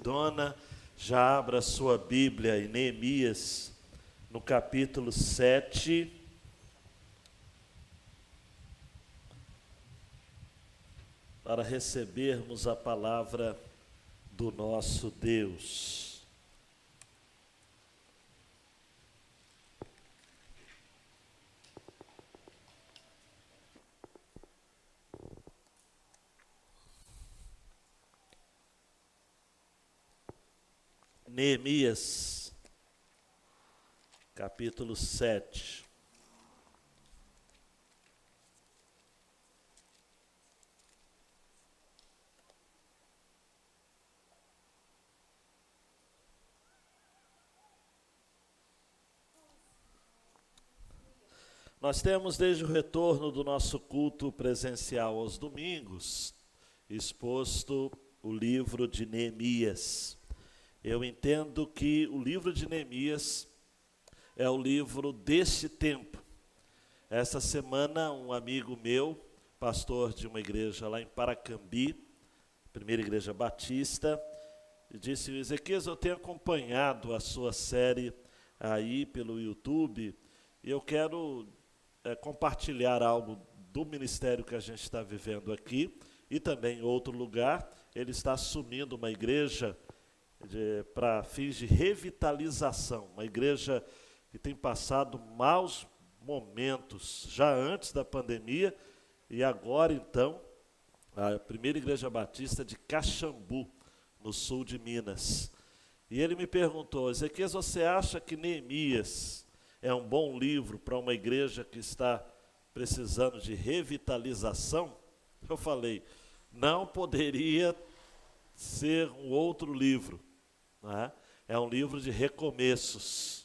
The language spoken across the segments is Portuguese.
queridona, já abra sua Bíblia em Neemias, no capítulo 7. Para recebermos a palavra do nosso Deus. Neemias, capítulo 7. Nós temos, desde o retorno do nosso culto presencial aos domingos, exposto o livro de Neemias. Eu entendo que o livro de Neemias é o livro deste tempo. Essa semana, um amigo meu, pastor de uma igreja lá em Paracambi, primeira igreja batista, disse: Ezequias, eu tenho acompanhado a sua série aí pelo YouTube e eu quero compartilhar algo do ministério que a gente está vivendo aqui e também em outro lugar. Ele está assumindo uma igreja para fins de revitalização, uma igreja que tem passado maus momentos, já antes da pandemia, e agora então, a primeira igreja batista de Caxambu, no sul de Minas. E ele me perguntou: Ezequias, você acha que Neemias é um bom livro para uma igreja que está precisando de revitalização? Eu falei: não poderia ser um outro livro. É um livro de recomeços.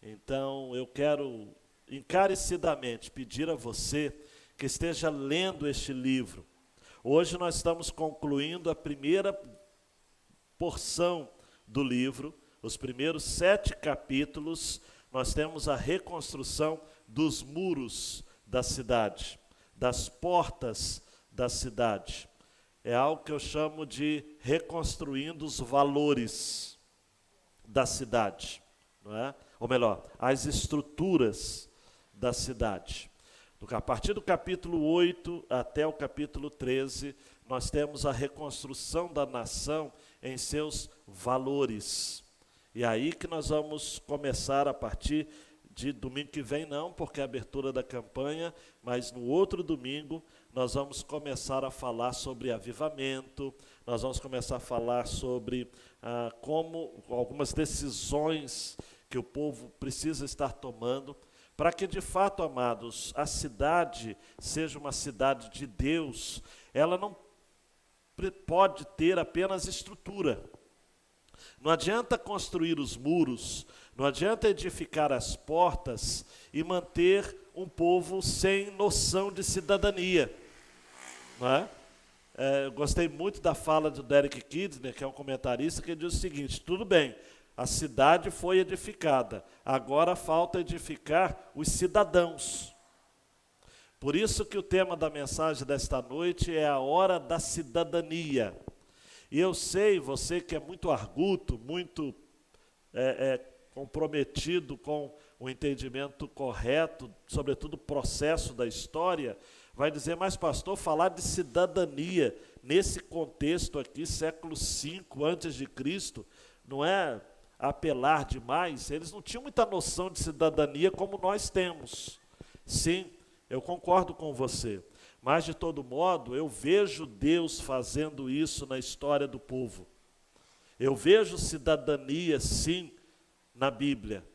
Então, eu quero encarecidamente pedir a você que esteja lendo este livro. Hoje nós estamos concluindo a primeira porção do livro, os primeiros 7 capítulos. Nós temos a reconstrução dos muros da cidade, das portas da cidade. É algo que eu chamo de reconstruindo os valores da cidade, não é? Ou melhor, as estruturas da cidade. A partir do capítulo 8 até o capítulo 13, nós temos a reconstrução da nação em seus valores. E aí que nós vamos começar a partir de domingo que vem, não, porque é a abertura da campanha, mas no outro domingo nós vamos começar a falar sobre avivamento, nós vamos começar a falar sobre como algumas decisões que o povo precisa estar tomando, para que de fato, amados, a cidade seja uma cidade de Deus. Ela não pode ter apenas estrutura. Não adianta construir os muros, não adianta edificar as portas e manter um povo sem noção de cidadania. Não é? Eu gostei muito da fala do Derek Kidner, que é um comentarista, que diz o seguinte: tudo bem, a cidade foi edificada, agora falta edificar os cidadãos. Por isso que o tema da mensagem desta noite é a hora da cidadania. E eu sei, você que é muito arguto, muito comprometido com o entendimento correto, sobretudo o processo da história, vai dizer: mas pastor, falar de cidadania nesse contexto aqui, século V a.C., não é apelar demais? Eles não tinham muita noção de cidadania como nós temos. Sim, eu concordo com você. Mas, de todo modo, eu vejo Deus fazendo isso na história do povo. Eu vejo cidadania, sim, na Bíblia.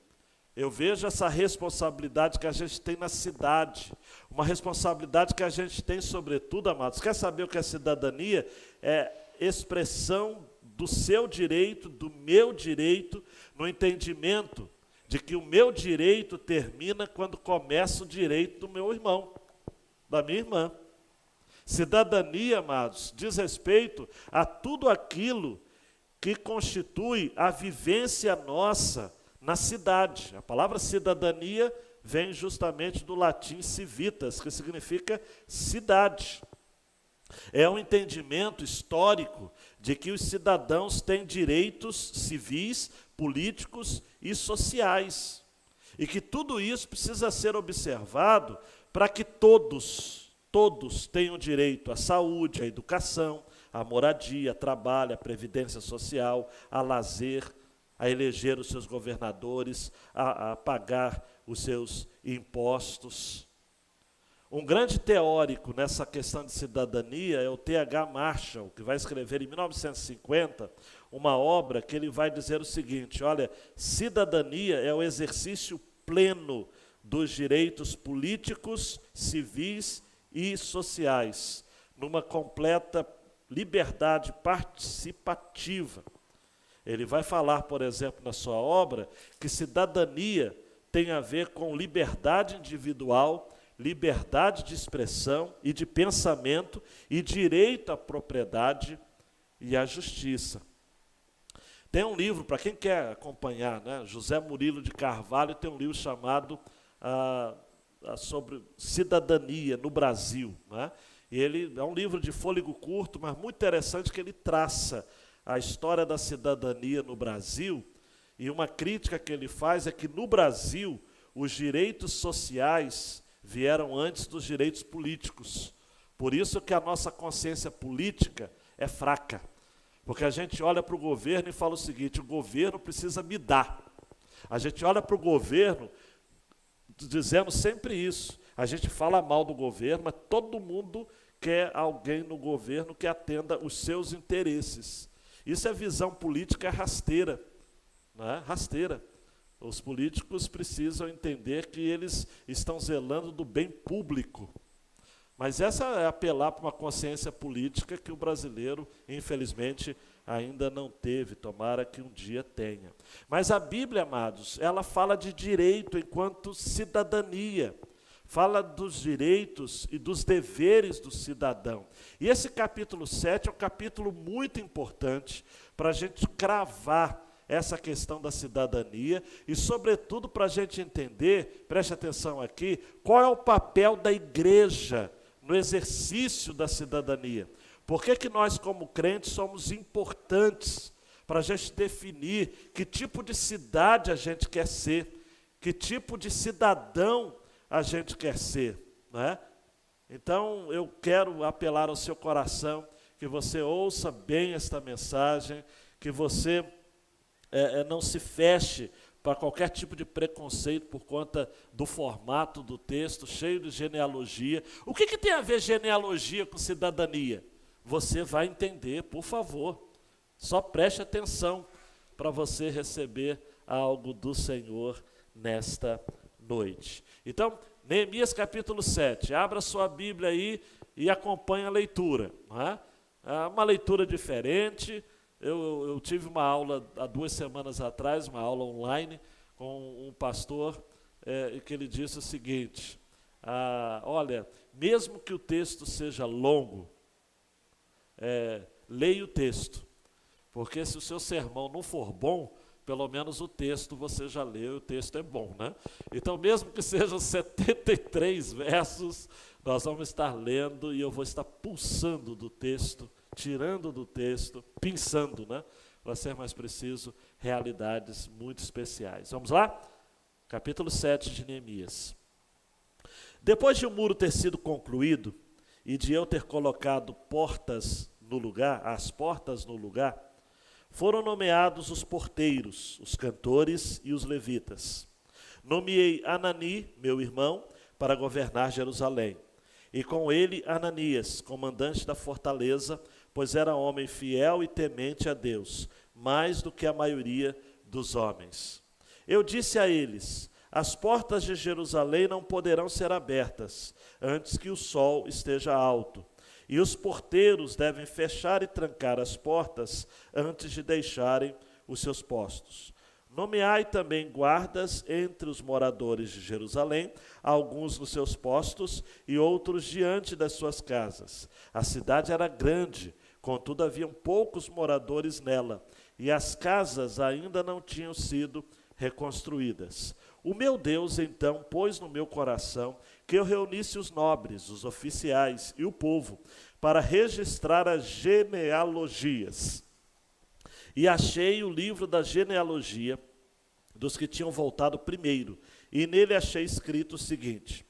Eu vejo essa responsabilidade que a gente tem na cidade. Uma responsabilidade que a gente tem, sobretudo, amados. Quer saber o que é cidadania? É expressão do seu direito, do meu direito, no entendimento de que o meu direito termina quando começa o direito do meu irmão, da minha irmã. Cidadania, amados, diz respeito a tudo aquilo que constitui a vivência nossa na cidade. A palavra cidadania vem justamente do latim civitas, que significa cidade. É um entendimento histórico de que os cidadãos têm direitos civis, políticos e sociais. E que tudo isso precisa ser observado para que todos tenham direito à saúde, à educação, à moradia, trabalho, à previdência social, a lazer, a eleger os seus governadores, a pagar os seus impostos. Um grande teórico nessa questão de cidadania é o T.H. Marshall, que vai escrever em 1950 uma obra que ele vai dizer o seguinte: olha, cidadania é o exercício pleno dos direitos políticos, civis e sociais, numa completa liberdade participativa. Ele vai falar, por exemplo, na sua obra, que cidadania tem a ver com liberdade individual, liberdade de expressão e de pensamento e direito à propriedade e à justiça. Tem um livro, para quem quer acompanhar, né? José Murilo de Carvalho tem um livro chamado sobre cidadania no Brasil, né? E ele é um livro de fôlego curto, mas muito interessante, que ele traça a história da cidadania no Brasil, e uma crítica que ele faz é que no Brasil os direitos sociais vieram antes dos direitos políticos. Por isso que a nossa consciência política é fraca. Porque a gente olha para o governo e fala o seguinte: o governo precisa me dar. A gente olha para o governo dizendo sempre isso. A gente fala mal do governo, mas todo mundo quer alguém no governo que atenda os seus interesses. Isso é visão política rasteira, né? Rasteira. Os políticos precisam entender que eles estão zelando do bem público. Mas essa é apelar para uma consciência política que o brasileiro, infelizmente, ainda não teve. Tomara que um dia tenha. Mas a Bíblia, amados, ela fala de direito enquanto cidadania. Fala dos direitos e dos deveres do cidadão. E esse capítulo 7 é um capítulo muito importante para a gente cravar essa questão da cidadania e, sobretudo, para a gente entender, preste atenção aqui, qual é o papel da igreja no exercício da cidadania. Por que nós, como crentes, somos importantes para a gente definir que tipo de cidade a gente quer ser, que tipo de cidadão a gente quer ser, né? Então, eu quero apelar ao seu coração, que você ouça bem esta mensagem, que você não se feche para qualquer tipo de preconceito por conta do formato do texto, cheio de genealogia. O que tem a ver genealogia com cidadania? Você vai entender, por favor. Só preste atenção para você receber algo do Senhor nesta noite. Então, Neemias capítulo 7, abra sua Bíblia aí e acompanhe a leitura. Não é? É uma leitura diferente. Eu tive uma aula há 2 semanas atrás, uma aula online, com um pastor, que ele disse o seguinte: olha, mesmo que o texto seja longo, leia o texto, porque se o seu sermão não for bom, pelo menos o texto você já leu e o texto é bom, né? Então, mesmo que sejam 73 versos, nós vamos estar lendo e eu vou estar pulsando do texto, tirando do texto, pensando, né? Para ser mais preciso, realidades muito especiais. Vamos lá? Capítulo 7 de Neemias. Depois de o muro ter sido concluído e de eu ter colocado portas no lugar, as portas no lugar, foram nomeados os porteiros, os cantores e os levitas. Nomeei Anani, meu irmão, para governar Jerusalém, e com ele Ananias, comandante da fortaleza, pois era homem fiel e temente a Deus, mais do que a maioria dos homens. Eu disse a eles: as portas de Jerusalém não poderão ser abertas, antes que o sol esteja alto, e os porteiros devem fechar e trancar as portas antes de deixarem os seus postos. Nomeai também guardas entre os moradores de Jerusalém, alguns nos seus postos e outros diante das suas casas. A cidade era grande, contudo haviam poucos moradores nela, e as casas ainda não tinham sido reconstruídas. O meu Deus, então, pôs no meu coração que eu reunisse os nobres, os oficiais e o povo, para registrar as genealogias. E achei o livro da genealogia dos que tinham voltado primeiro, e nele achei escrito o seguinte: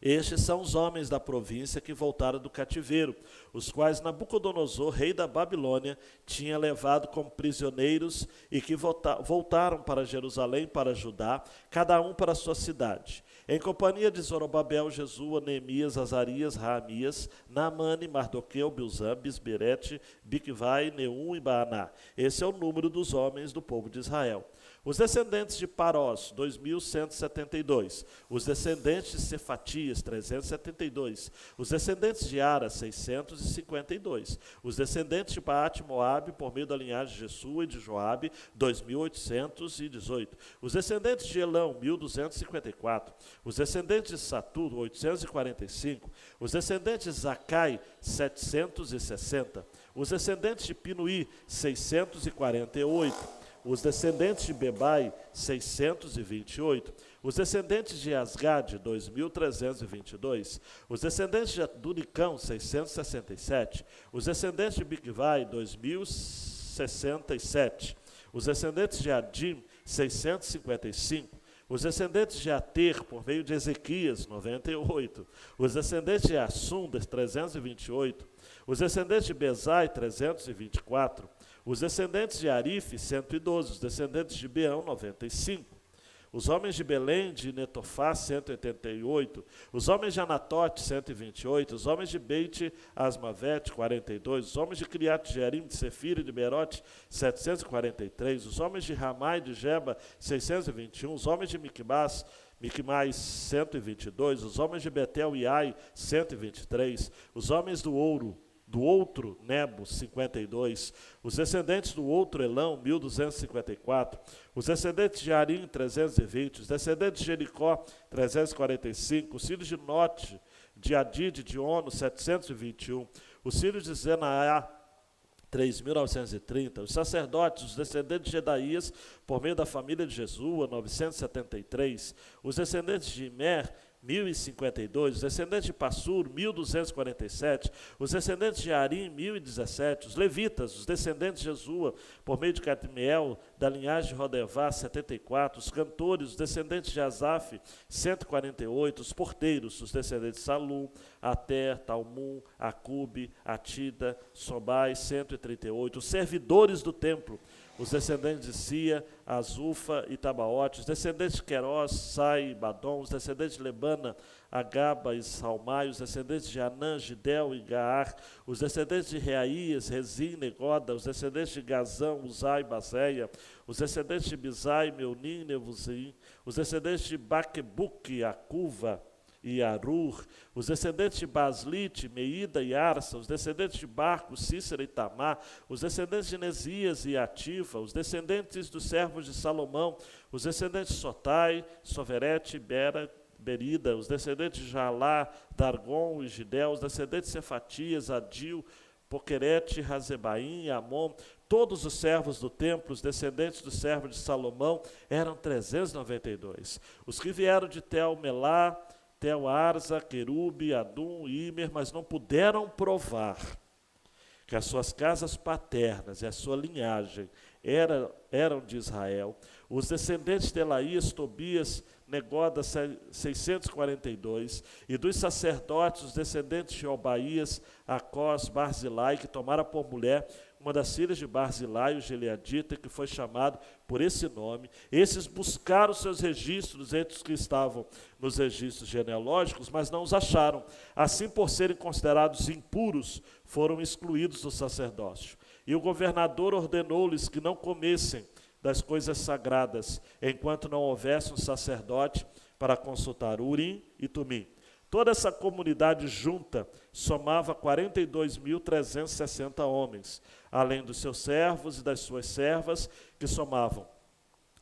estes são os homens da província que voltaram do cativeiro, os quais Nabucodonosor, rei da Babilônia, tinha levado como prisioneiros e que voltaram para Jerusalém, para Judá, cada um para a sua cidade. Em companhia de Zorobabel, Jesua, Neemias, Azarias, Raamias, Naamane, Mardoqueu, Bilzã, Bisberete, Bigvai, Neum e Baaná. Esse é o número dos homens do povo de Israel. Os descendentes de Parós, 2.172. Os descendentes de Cefatias, 372. Os descendentes de Ara, 652. Os descendentes de Baate-Moabe, por meio da linhagem de Jesua e de Joabe, 2.818. Os descendentes de Elão, 1.254. Os descendentes de Satu, 845. Os descendentes de Zacai, 760. Os descendentes de Pinuí, 648. Os descendentes de Bebai, 628. Os descendentes de Asgade, 2.322. Os descendentes de Aduricão, 667. Os descendentes de Bigvai, 2.067. Os descendentes de Adim, 655. Os descendentes de Ater, por meio de Ezequias, 98. Os descendentes de Assum, 328. Os descendentes de Bezai, 324. Os descendentes de Arife, 112. Os descendentes de Beão, 95. Os homens de Belém, de Netofá, 188. Os homens de Anatote, 128. Os homens de Beit Asmavete, 42. Os homens de Criate Jearim, de Sefira e de Berote, 743. Os homens de Ramai, de Geba, 621. Os homens de Miquimais, 122. Os homens de Betel e Ai, 123. Os homens do outro Nebo, 52. Os descendentes do outro Elão, 1.254. Os descendentes de Arim, 320. Os descendentes de Jericó, 345. Os filhos de Note, de Adide, de Ono, 721. Os filhos de Zenaá, 3.930. Os sacerdotes, os descendentes de Jedaías, por meio da família de Jesua, 973. Os descendentes de Imer, 1.052, os descendentes de Passur, 1.247, os descendentes de Arim, 1.017, os levitas, os descendentes de Jesua, por meio de Cadmiel, da linhagem de Rodevá, 74, os cantores, os descendentes de Asaf, 148, os porteiros, os descendentes de Salum, Ater, Talmum, Acube, Atida, Sobai, 138, os servidores do templo, os descendentes de Sia, Azufa e Tabaote, os descendentes de Querós, Sai e Badom, os descendentes de Lebana, Agaba e Salmai, os descendentes de Anã, Gidel e Gaar, os descendentes de Reaías, Rezim, Negoda, os descendentes de Gazão, Uzai e Bazeia, os descendentes de Bizai, Meunim e Nevuzim, os descendentes de Baquebuque, Acuva e Arur, os descendentes de Baslite, Meida e Arsa, os descendentes de Barco, Cícera e Tamar, os descendentes de Nesias e Atifa, os descendentes dos servos de Salomão, os descendentes de Sotai, Soverete, Berida, os descendentes de Jalá, Dargon e Gidel, os descendentes de Cefatias, Adil, Poquerete, Razebaim e Amon, todos os servos do templo, os descendentes do servo de Salomão, eram 392. Os que vieram de Tel-Melá, Tel-Arza, Querube, Adum e Imer, mas não puderam provar que as suas casas paternas e a sua linhagem eram de Israel. Os descendentes de Elaías, Tobias, Negoda, 642, e dos sacerdotes, os descendentes de Obaías, Acós, Barzilai, que tomaram por mulher uma das filhas de Barzilai, o Gileadita, que foi chamado por esse nome. Esses buscaram seus registros entre os que estavam nos registros genealógicos, mas não os acharam. Assim, por serem considerados impuros, foram excluídos do sacerdócio. E o governador ordenou-lhes que não comessem das coisas sagradas, enquanto não houvesse um sacerdote para consultar Urim e Tumim. Toda essa comunidade junta somava 42.360 homens, além dos seus servos e das suas servas, que somavam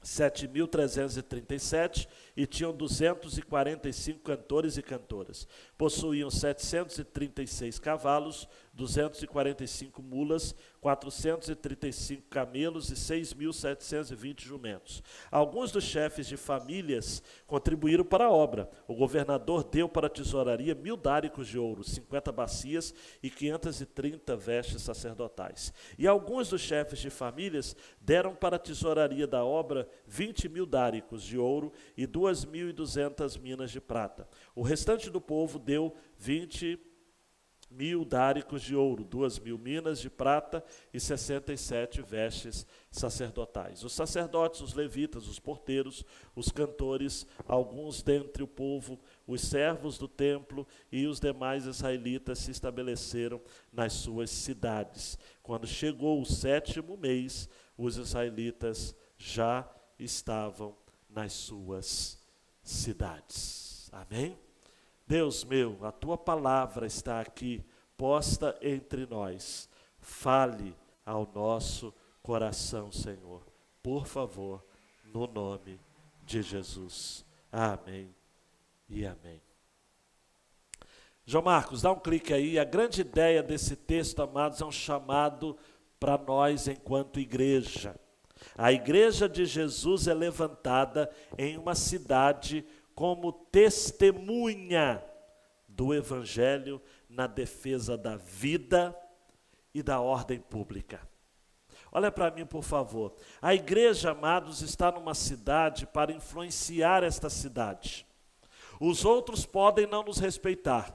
7.337 e tinham 245 cantores e cantoras. Possuíam 736 cavalos, 245 mulas, 435 camelos e 6.720 jumentos. Alguns dos chefes de famílias contribuíram para a obra. O governador deu para a tesouraria 1.000 dáricos de ouro, 50 bacias e 530 vestes sacerdotais. E alguns dos chefes de famílias deram para a tesouraria da obra 20.000 dáricos de ouro e 2.200 minas de prata. O restante do povo deu 20.000 dáricos de ouro, 2.000 minas de prata e 67 vestes sacerdotais. Os sacerdotes, os levitas, os porteiros, os cantores, alguns dentre o povo, os servos do templo e os demais israelitas se estabeleceram nas suas cidades. Quando chegou o 7º mês, os israelitas já estavam nas suas cidades. Amém? Deus meu, a tua palavra está aqui, posta entre nós. Fale ao nosso coração, Senhor. Por favor, no nome de Jesus. Amém e amém. João Marcos, dá um clique aí. A grande ideia desse texto, amados, é um chamado para nós enquanto igreja. A igreja de Jesus é levantada em uma cidade como testemunha do Evangelho na defesa da vida e da ordem pública. Olha para mim, por favor. A igreja, amados, está numa cidade para influenciar esta cidade. Os outros podem não nos respeitar.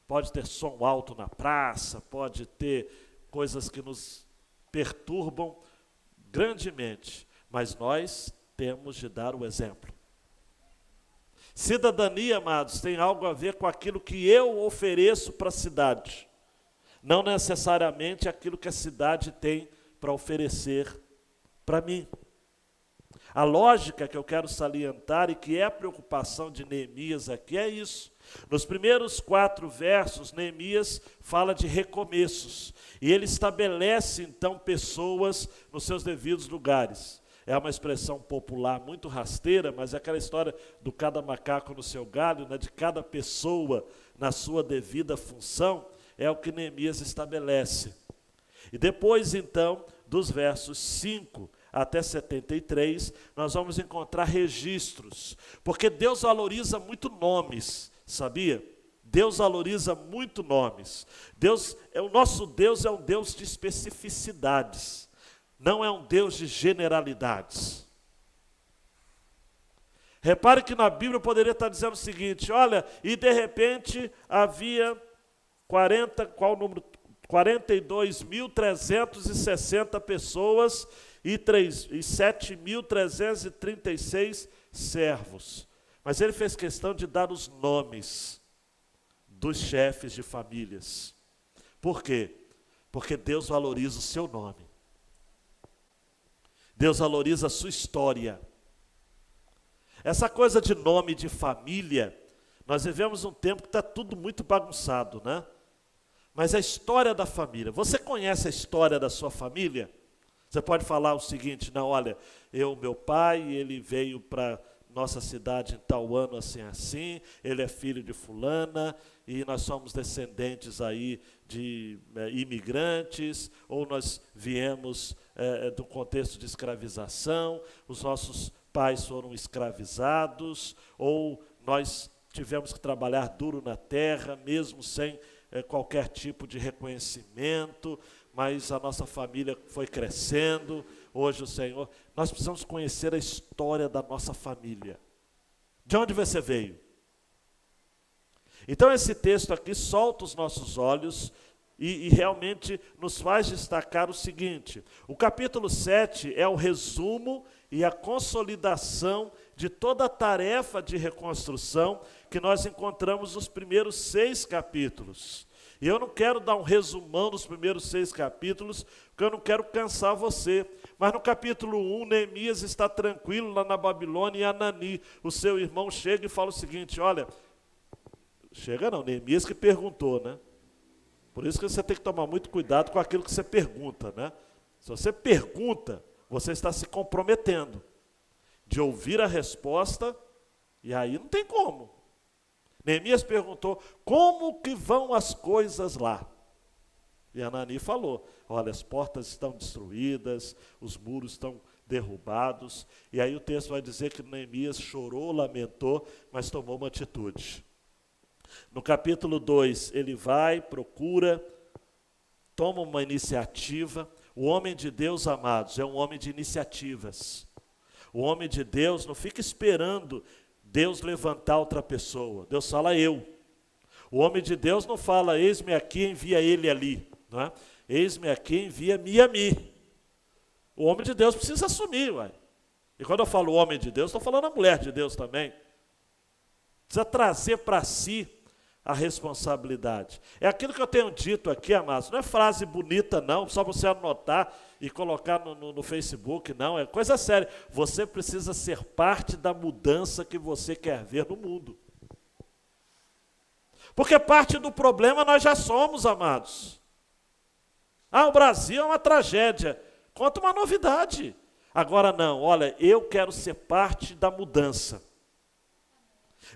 Pode ter som alto na praça, pode ter coisas que nos perturbam grandemente, mas nós temos de dar o exemplo. Cidadania, amados, tem algo a ver com aquilo que eu ofereço para a cidade, não necessariamente aquilo que a cidade tem para oferecer para mim. A lógica que eu quero salientar e que é a preocupação de Neemias aqui é isso. Nos primeiros 4 versos, Neemias fala de recomeços, e ele estabelece então pessoas nos seus devidos lugares. É uma expressão popular muito rasteira, mas é aquela história do cada macaco no seu galho, né, de cada pessoa na sua devida função, é o que Neemias estabelece. E depois, então, dos versos 5 até 73, nós vamos encontrar registros, porque Deus valoriza muito nomes, sabia? Deus valoriza muito nomes. O nosso Deus é um Deus de especificidades. Não é um Deus de generalidades. Repare que na Bíblia poderia estar dizendo o seguinte, olha, e de repente havia 42.360 pessoas e 7.336 servos. Mas ele fez questão de dar os nomes dos chefes de famílias. Por quê? Porque Deus valoriza o seu nome. Deus valoriza a sua história. Essa coisa de nome de família, nós vivemos um tempo que está tudo muito bagunçado, né? Mas a história da família, você conhece a história da sua família? Você pode falar o seguinte, não, olha, meu pai, ele veio para nossa cidade em tal ano assim, ele é filho de fulana, e nós somos descendentes aí de imigrantes, ou nós viemos do contexto de escravização, os nossos pais foram escravizados, ou nós tivemos que trabalhar duro na terra, mesmo sem qualquer tipo de reconhecimento, mas a nossa família foi crescendo. Hoje o Senhor, nós precisamos conhecer a história da nossa família. De onde você veio? Então esse texto aqui solta os nossos olhos e realmente nos faz destacar o seguinte: o capítulo 7 é o resumo e a consolidação de toda a tarefa de reconstrução que nós encontramos nos primeiros 6 capítulos. E eu não quero dar um resumão dos primeiros 6 capítulos, porque eu não quero cansar você. Mas no capítulo 1, Neemias está tranquilo lá na Babilônia e Anani, o seu irmão, chega e fala o seguinte, olha, chega não, Neemias que perguntou, né? Por isso que você tem que tomar muito cuidado com aquilo que você pergunta, né? Se você pergunta, você está se comprometendo de ouvir a resposta, e aí não tem como. Neemias perguntou, como que vão as coisas lá? E Hanani falou, olha, as portas estão destruídas, os muros estão derrubados. E aí o texto vai dizer que Neemias chorou, lamentou, mas tomou uma atitude. No capítulo 2, ele vai, procura, toma uma iniciativa. O homem de Deus, amados, é um homem de iniciativas. O homem de Deus não fica esperando Deus levantar outra pessoa. Deus fala eu. O homem de Deus não fala, eis-me aqui, envia ele ali. Não é? Eis-me aqui, envia-me a mim. O homem de Deus precisa assumir. Uai. E quando eu falo homem de Deus, estou falando a mulher de Deus também. Precisa trazer para si a responsabilidade. É aquilo que eu tenho dito aqui, amados, não é frase bonita não, só você anotar e colocar no Facebook, não, é coisa séria. Você precisa ser parte da mudança que você quer ver no mundo. Porque parte do problema nós já somos, amados. O Brasil é uma tragédia. Conta uma novidade. Agora não, olha, eu quero ser parte da mudança.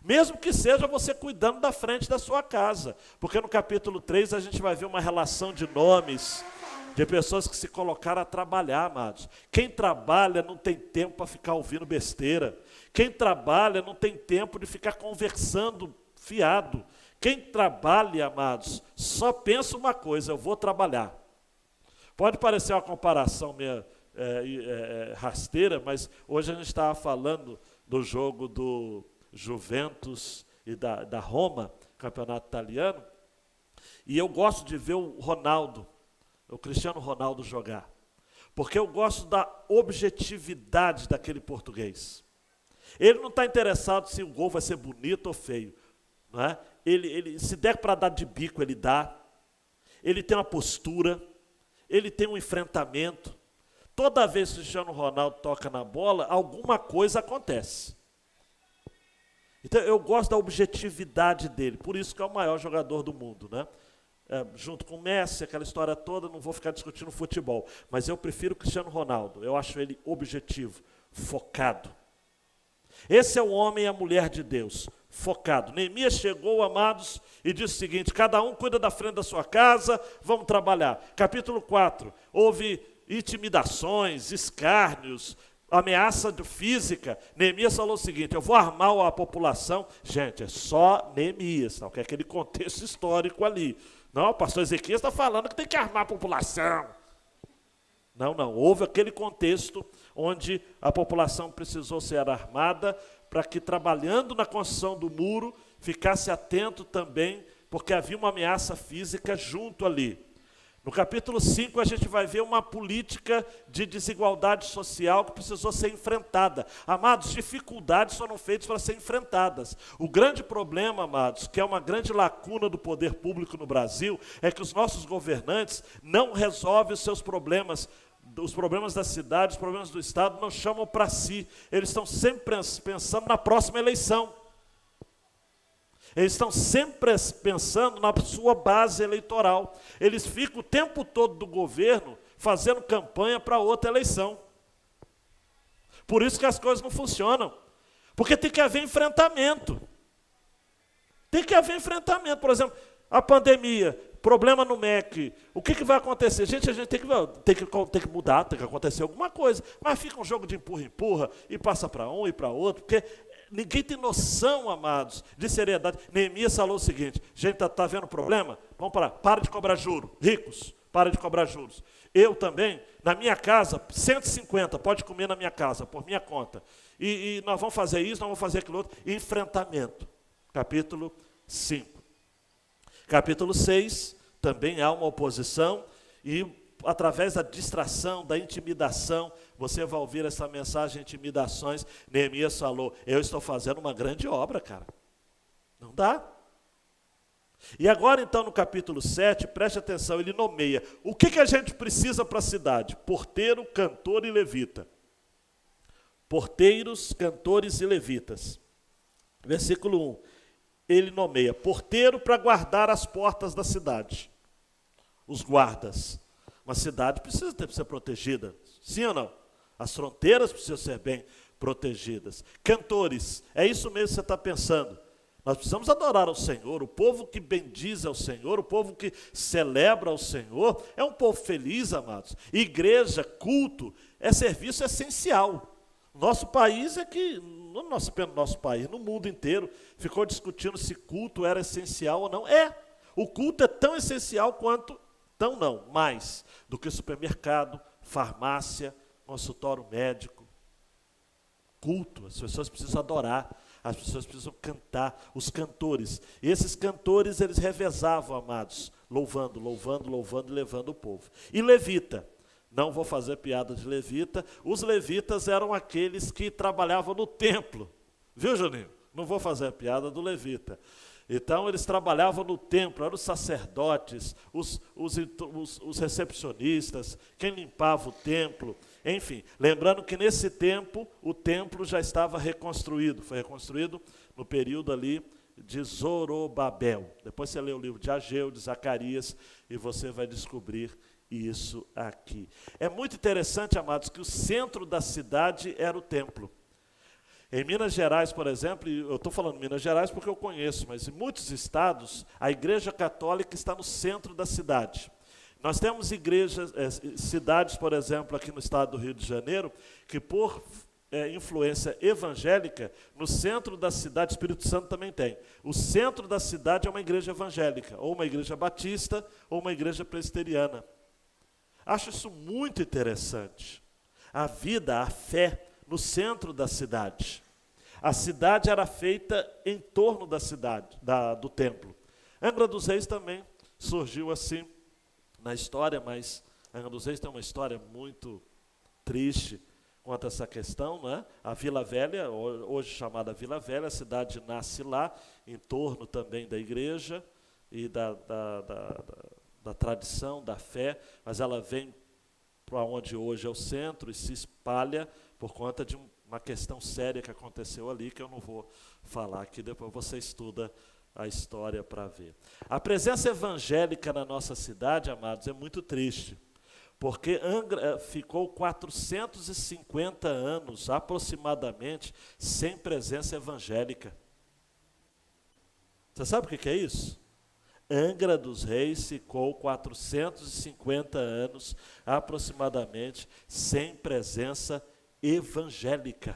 Mesmo que seja você cuidando da frente da sua casa. Porque no capítulo 3 a gente vai ver uma relação de nomes, de pessoas que se colocaram a trabalhar, amados. Quem trabalha não tem tempo para ficar ouvindo besteira. Quem trabalha não tem tempo de ficar conversando fiado. Quem trabalha, amados, só pensa uma coisa, eu vou trabalhar. Pode parecer uma comparação meio rasteira, mas hoje a gente estava falando do jogo do Juventus e da Roma, campeonato italiano, e eu gosto de ver o Ronaldo, o Cristiano Ronaldo jogar, porque eu gosto da objetividade daquele português. Ele não está interessado se o gol vai ser bonito ou feio, não é? Ele se der para dar de bico, ele dá, ele tem uma postura, ele tem um enfrentamento. Toda vez que o Cristiano Ronaldo toca na bola, alguma coisa acontece. Então, eu gosto da objetividade dele, por isso que é o maior jogador do mundo, né? Junto com o Messi, aquela história toda, não vou ficar discutindo futebol, mas eu prefiro o Cristiano Ronaldo, eu acho ele objetivo, focado. Esse é o homem e a mulher de Deus, focado. Neemias chegou, amados, e disse o seguinte, cada um cuida da frente da sua casa, vamos trabalhar. Capítulo 4, houve intimidações, escárnios, ameaça física. Neemias falou o seguinte, eu vou armar a população. Gente, é só Neemias, não, que é aquele contexto histórico ali. Não, o pastor Ezequias está falando que tem que armar a população. Não, houve aquele contexto onde a população precisou ser armada para que, trabalhando na construção do muro, ficasse atento também, porque havia uma ameaça física junto ali. No capítulo 5, a gente vai ver uma política de desigualdade social que precisou ser enfrentada. Amados, dificuldades foram feitas para serem enfrentadas. O grande problema, amados, que é uma grande lacuna do poder público no Brasil, é que os nossos governantes não resolvem os seus problemas, os problemas da cidade, os problemas do Estado, não chamam para si. Eles estão sempre pensando na próxima eleição. Eles estão sempre pensando na sua base eleitoral. Eles ficam o tempo todo do governo fazendo campanha para outra eleição. Por isso que as coisas não funcionam. Porque tem que haver enfrentamento. Tem que haver enfrentamento. Por exemplo, a pandemia, problema no MEC. O que vai acontecer? Gente, a gente tem que mudar, tem que acontecer alguma coisa. Mas fica um jogo de empurra-empurra e passa para um e para outro, porque ninguém tem noção, amados, de seriedade. Neemias falou o seguinte, gente, está vendo o problema? Vamos parar, para de cobrar juros, ricos, para de cobrar juros. Eu também, na minha casa, 150, pode comer na minha casa, por minha conta. E nós vamos fazer isso, nós vamos fazer aquilo outro. Enfrentamento, capítulo 5. Capítulo 6, também há uma oposição e através da distração, da intimidação, você vai ouvir essa mensagem de intimidações. Neemias falou, eu estou fazendo uma grande obra, cara. Não dá. E agora então no capítulo 7, preste atenção, ele nomeia. O que a gente precisa para a cidade? Porteiro, cantor e levita. Porteiros, cantores e levitas. Versículo 1, ele nomeia porteiro para guardar as portas da cidade. Os guardas. Uma cidade precisa ser protegida, sim ou não? As fronteiras precisam ser bem protegidas. Cantores, é isso mesmo que você está pensando. Nós precisamos adorar ao Senhor. O povo que bendiz ao Senhor, o povo que celebra ao Senhor, é um povo feliz, amados. Igreja, culto, é serviço essencial. Nosso país é que, não apenas no nosso país, no mundo inteiro, ficou discutindo se culto era essencial ou não. O culto é tão essencial quanto, tão não, mais do que supermercado, farmácia, consultório médico. Culto, as pessoas precisam adorar. As pessoas precisam cantar, os cantores. Esses cantores, eles revezavam, amados, louvando, e levando o povo. E levita, não vou fazer piada de levita, os levitas eram aqueles que trabalhavam no templo. Viu, Juninho? Não vou fazer a piada do levita. Então, eles trabalhavam no templo, eram os sacerdotes, os recepcionistas, quem limpava o templo, enfim. Lembrando que nesse tempo, o templo já estava reconstruído. Foi reconstruído no período ali de Zorobabel. Depois você lê o livro de Ageu, de Zacarias, e você vai descobrir isso aqui. É muito interessante, amados, que o centro da cidade era o templo. Em Minas Gerais, por exemplo, e eu estou falando Minas Gerais porque eu conheço, mas em muitos estados, a Igreja Católica está no centro da cidade. Nós temos igrejas, cidades, por exemplo, aqui no estado do Rio de Janeiro, que por influência evangélica, no centro da cidade, Espírito Santo também tem. O centro da cidade é uma igreja evangélica, ou uma igreja batista, ou uma igreja presbiteriana. Acho isso muito interessante. A vida, a fé, no centro da cidade. A cidade era feita em torno da cidade, do templo. Angra dos Reis também surgiu assim na história, mas Angra dos Reis tem uma história muito triste quanto a essa questão, né? A Vila Velha, hoje chamada Vila Velha, a cidade nasce lá, em torno também da igreja e da tradição, da fé, mas ela vem para onde hoje é o centro e se espalha por conta de uma questão séria que aconteceu ali, que eu não vou falar aqui, depois você estuda a história para ver. A presença evangélica na nossa cidade, amados, é muito triste, porque Angra ficou 450 anos, aproximadamente, sem presença evangélica. Você sabe o que é isso? Angra dos Reis ficou 450 anos, aproximadamente, sem presença evangélica.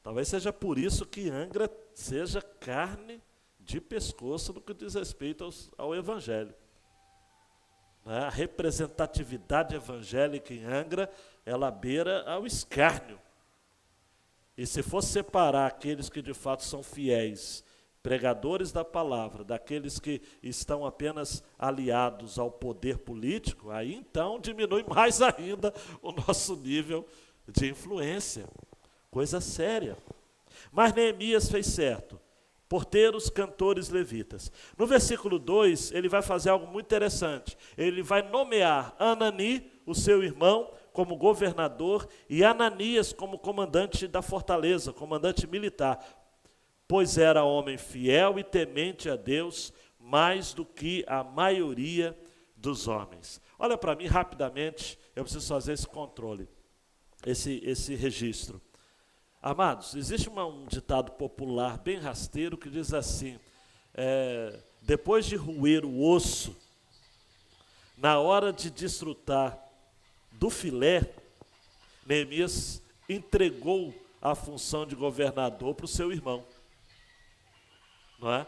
Talvez seja por isso que Angra seja carne de pescoço no que diz respeito ao evangelho. A representatividade evangélica em Angra, ela beira ao escárnio. E se for separar aqueles que de fato são fiéis, pregadores da palavra, daqueles que estão apenas aliados ao poder político, aí então diminui mais ainda o nosso nível de influência. Coisa séria. Mas Neemias fez certo, por ter os cantores levitas. No versículo 2, ele vai fazer algo muito interessante. Ele vai nomear Anani, o seu irmão, como governador, e Ananias como comandante da fortaleza, comandante militar, pois era homem fiel e temente a Deus, mais do que a maioria dos homens. Olha para mim rapidamente, eu preciso fazer esse controle, esse registro. Amados, existe um ditado popular bem rasteiro que diz assim, depois de roer o osso, na hora de desfrutar do filé, Neemias entregou a função de governador para o seu irmão. Não é?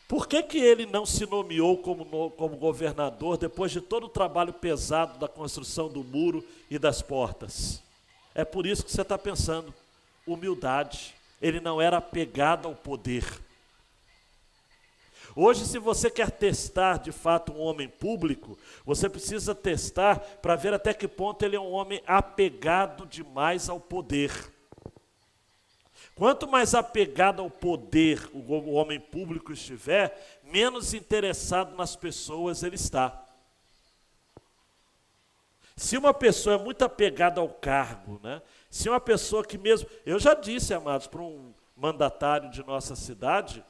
Por que ele não se nomeou como governador depois de todo o trabalho pesado da construção do muro e das portas? É por isso que você está pensando. Humildade. Ele não era apegado ao poder. Hoje, se você quer testar de fato um homem público, você precisa testar para ver até que ponto ele é um homem apegado demais ao poder. Quanto mais apegado ao poder o homem público estiver, menos interessado nas pessoas ele está. Se uma pessoa é muito apegada ao cargo, né? Se uma pessoa que mesmo... Eu já disse, amados, para um mandatário de nossa cidade,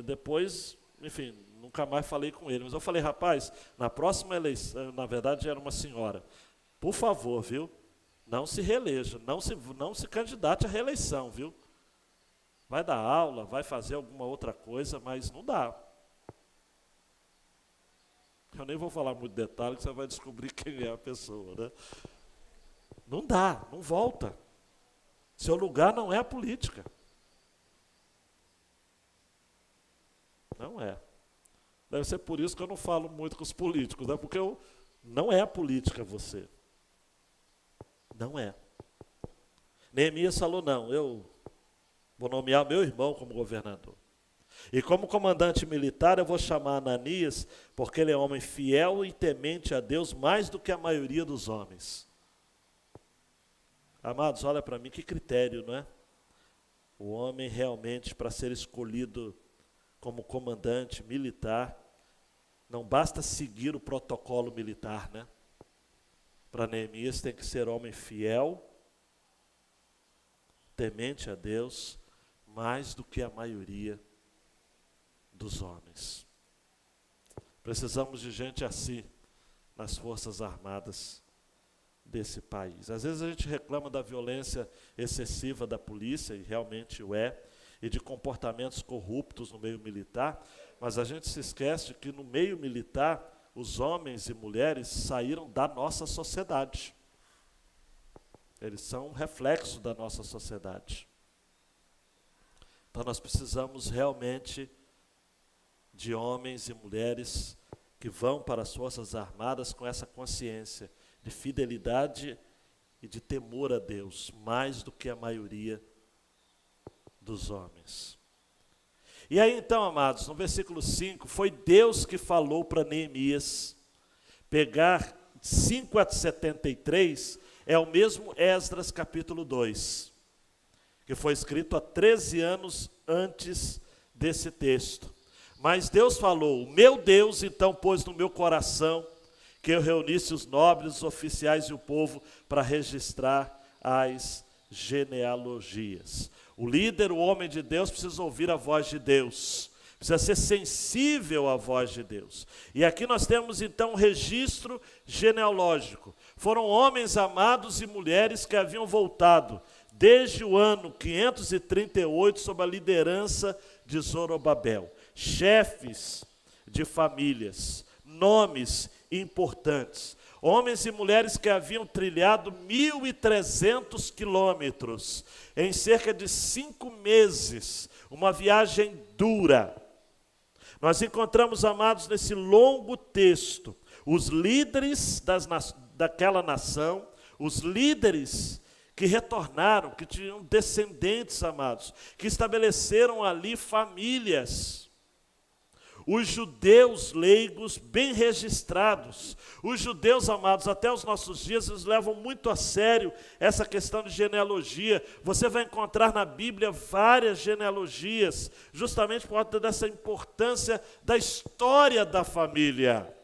depois, enfim, nunca mais falei com ele, mas eu falei, rapaz, na próxima eleição, na verdade era uma senhora, por favor, viu? Não se reeleja, não se candidate à reeleição, viu? vai dar aula, vai fazer alguma outra coisa, mas não dá. Eu nem vou falar muito detalhe, que você vai descobrir quem é a pessoa, né? Não dá, não volta. Seu lugar não é a política. Não é. Deve ser por isso que eu não falo muito com os políticos, né? Porque não é a política você. Não é. Neemias falou, não, eu vou nomear meu irmão como governador. E como comandante militar eu vou chamar Ananias, porque ele é homem fiel e temente a Deus mais do que a maioria dos homens. Amados, olha para mim, que critério, não é? O homem realmente, para ser escolhido como comandante militar, não basta seguir o protocolo militar, né? Para Neemias tem que ser homem fiel, temente a Deus, mais do que a maioria dos homens. Precisamos de gente assim nas Forças Armadas desse país. Às vezes a gente reclama da violência excessiva da polícia, e realmente o é, e de comportamentos corruptos no meio militar, mas a gente se esquece de que no meio militar os homens e mulheres saíram da nossa sociedade. Eles são um reflexo da nossa sociedade. Então nós precisamos realmente de homens e mulheres que vão para as Forças Armadas com essa consciência de fidelidade e de temor a Deus, mais do que a maioria dos homens. E aí então, amados, no versículo 5, foi Deus que falou para Neemias pegar 5 a 73, é o mesmo Esdras capítulo 2, que foi escrito há 13 anos antes desse texto. Mas Deus falou, o meu Deus então pôs no meu coração que eu reunisse os nobres, os oficiais e o povo para registrar as genealogias. O líder, o homem de Deus, precisa ouvir a voz de Deus, precisa ser sensível à voz de Deus. E aqui nós temos então um registro genealógico. Foram homens amados e mulheres que haviam voltado desde o ano 538 sob a liderança de Zorobabel. Chefes de famílias, nomes importantes, homens e mulheres que haviam trilhado 1.300 quilômetros em cerca de 5 meses, uma viagem dura. Nós encontramos, amados, nesse longo texto, os líderes daquela nação, os líderes que retornaram, que tinham descendentes, amados, que estabeleceram ali famílias. Os judeus leigos bem registrados, os judeus amados, até os nossos dias, eles levam muito a sério essa questão de genealogia. Você vai encontrar na Bíblia várias genealogias, justamente por causa dessa importância da história da família.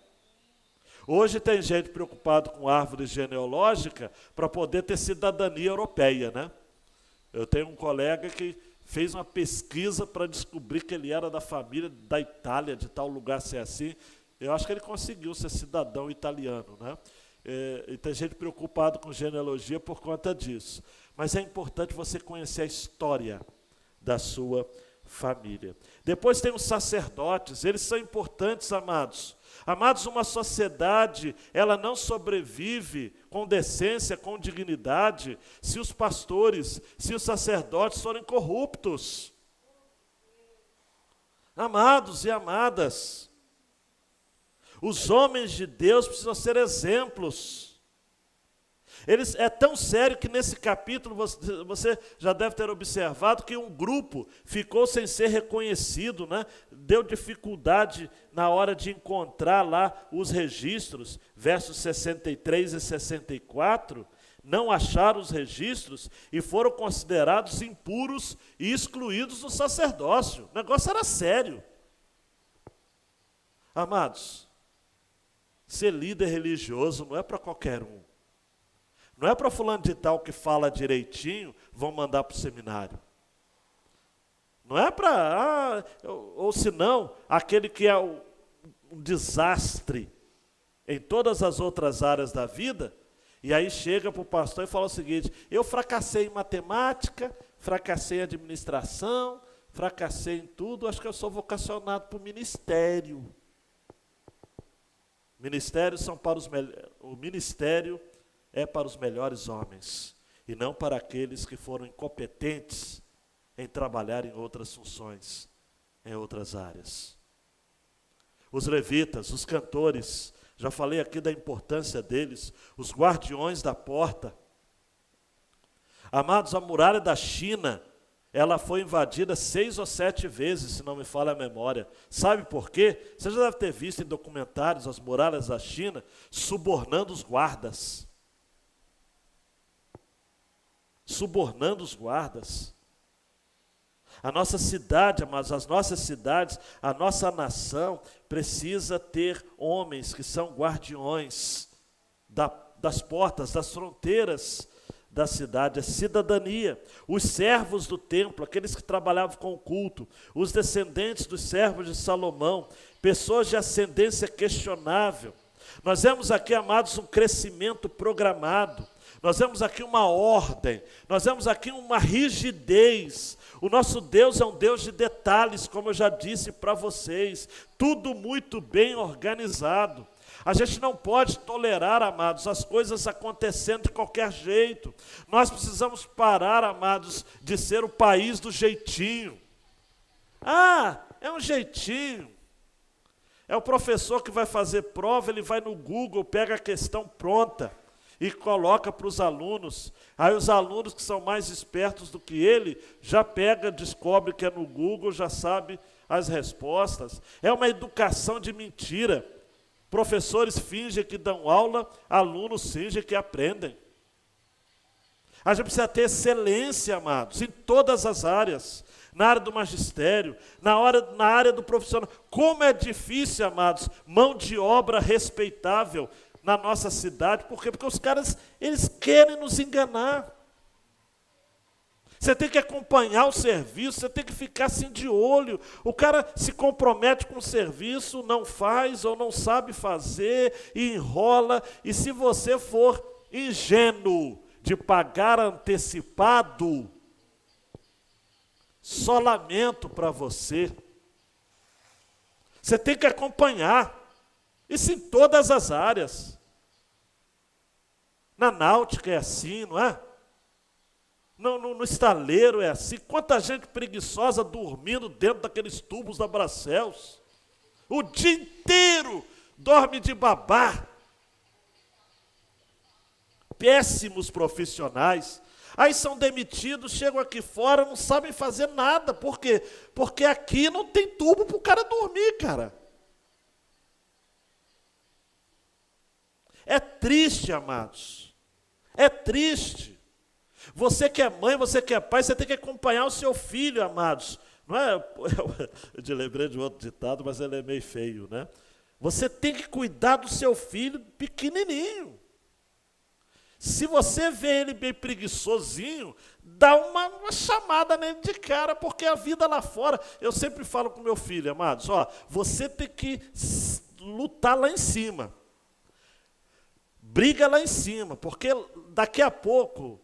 Hoje tem gente preocupada com árvore genealógica para poder ter cidadania europeia, né? Eu tenho um colega que fez uma pesquisa para descobrir que ele era da família da Itália, de tal lugar ser assim. Eu acho que ele conseguiu ser cidadão italiano, né? E tem gente preocupada com genealogia por conta disso. Mas é importante você conhecer a história da sua família. Depois tem os sacerdotes, eles são importantes, amados. Amados, uma sociedade, ela não sobrevive com decência, com dignidade, se os pastores, se os sacerdotes forem corruptos. Amados e amadas, os homens de Deus precisam ser exemplos. É tão sério que nesse capítulo você já deve ter observado que um grupo ficou sem ser reconhecido, né? Deu dificuldade na hora de encontrar lá os registros, versos 63 e 64, não acharam os registros e foram considerados impuros e excluídos do sacerdócio. O negócio era sério. Amados, ser líder religioso não é para qualquer um. Não é para fulano de tal que fala direitinho, vão mandar para o seminário. Não é para, ou senão, aquele que é um desastre em todas as outras áreas da vida, e aí chega para o pastor e fala o seguinte, eu fracassei em matemática, fracassei em administração, fracassei em tudo, acho que eu sou vocacionado para o ministério. O ministério é para os melhores homens, e não para aqueles que foram incompetentes em trabalhar em outras funções, em outras áreas. Os levitas, os cantores, já falei aqui da importância deles, os guardiões da porta. Amados, a muralha da China, ela foi invadida 6 ou 7 vezes, se não me falha a memória. Sabe por quê? Você já deve ter visto em documentários as muralhas da China subornando os guardas. Subornando os guardas. A nossa cidade, amados, as nossas cidades, a nossa nação precisa ter homens que são guardiões das portas, das fronteiras da cidade, a cidadania. Os servos do templo, aqueles que trabalhavam com o culto, os descendentes dos servos de Salomão, pessoas de ascendência questionável. Nós vemos aqui, amados, um crescimento programado. Nós vemos aqui uma ordem, nós vemos aqui uma rigidez. O nosso Deus é um Deus de detalhes, como eu já disse para vocês, tudo muito bem organizado. A gente não pode tolerar, amados, as coisas acontecendo de qualquer jeito. Nós precisamos parar, amados, de ser o país do jeitinho. Ah, é um jeitinho. É o professor que vai fazer prova, ele vai no Google, pega a questão pronta e coloca para os alunos. Aí os alunos que são mais espertos do que ele, já pega, descobre que é no Google, já sabe as respostas. É uma educação de mentira. Professores fingem que dão aula, alunos fingem que aprendem. A gente precisa ter excelência, amados, em todas as áreas. Na área do magistério, na área do profissional. Como é difícil, amados, mão de obra respeitável na nossa cidade. Por quê? Porque os caras, eles querem nos enganar. Você tem que acompanhar o serviço, você tem que ficar assim de olho. O cara se compromete com o serviço, não faz ou não sabe fazer, e enrola. E se você for ingênuo de pagar antecipado, só lamento para você. Você tem que acompanhar. Isso em todas as áreas. Na náutica é assim, não é? No estaleiro é assim. Quanta gente preguiçosa dormindo dentro daqueles tubos da Bracels. O dia inteiro dorme de babá. Péssimos profissionais. Aí são demitidos, chegam aqui fora, não sabem fazer nada. Por quê? Porque aqui não tem tubo para o cara dormir, cara. É triste, amados. É triste. Você que é mãe, você que é pai, você tem que acompanhar o seu filho, amados. Não é? Eu lembrei de outro ditado, mas ele é meio feio, né? Você tem que cuidar do seu filho pequenininho. Se você vê ele bem preguiçosinho, dá uma chamada nele de cara, porque a vida lá fora, eu sempre falo com meu filho, amados, ó, você tem que lutar lá em cima. Briga lá em cima, porque daqui a pouco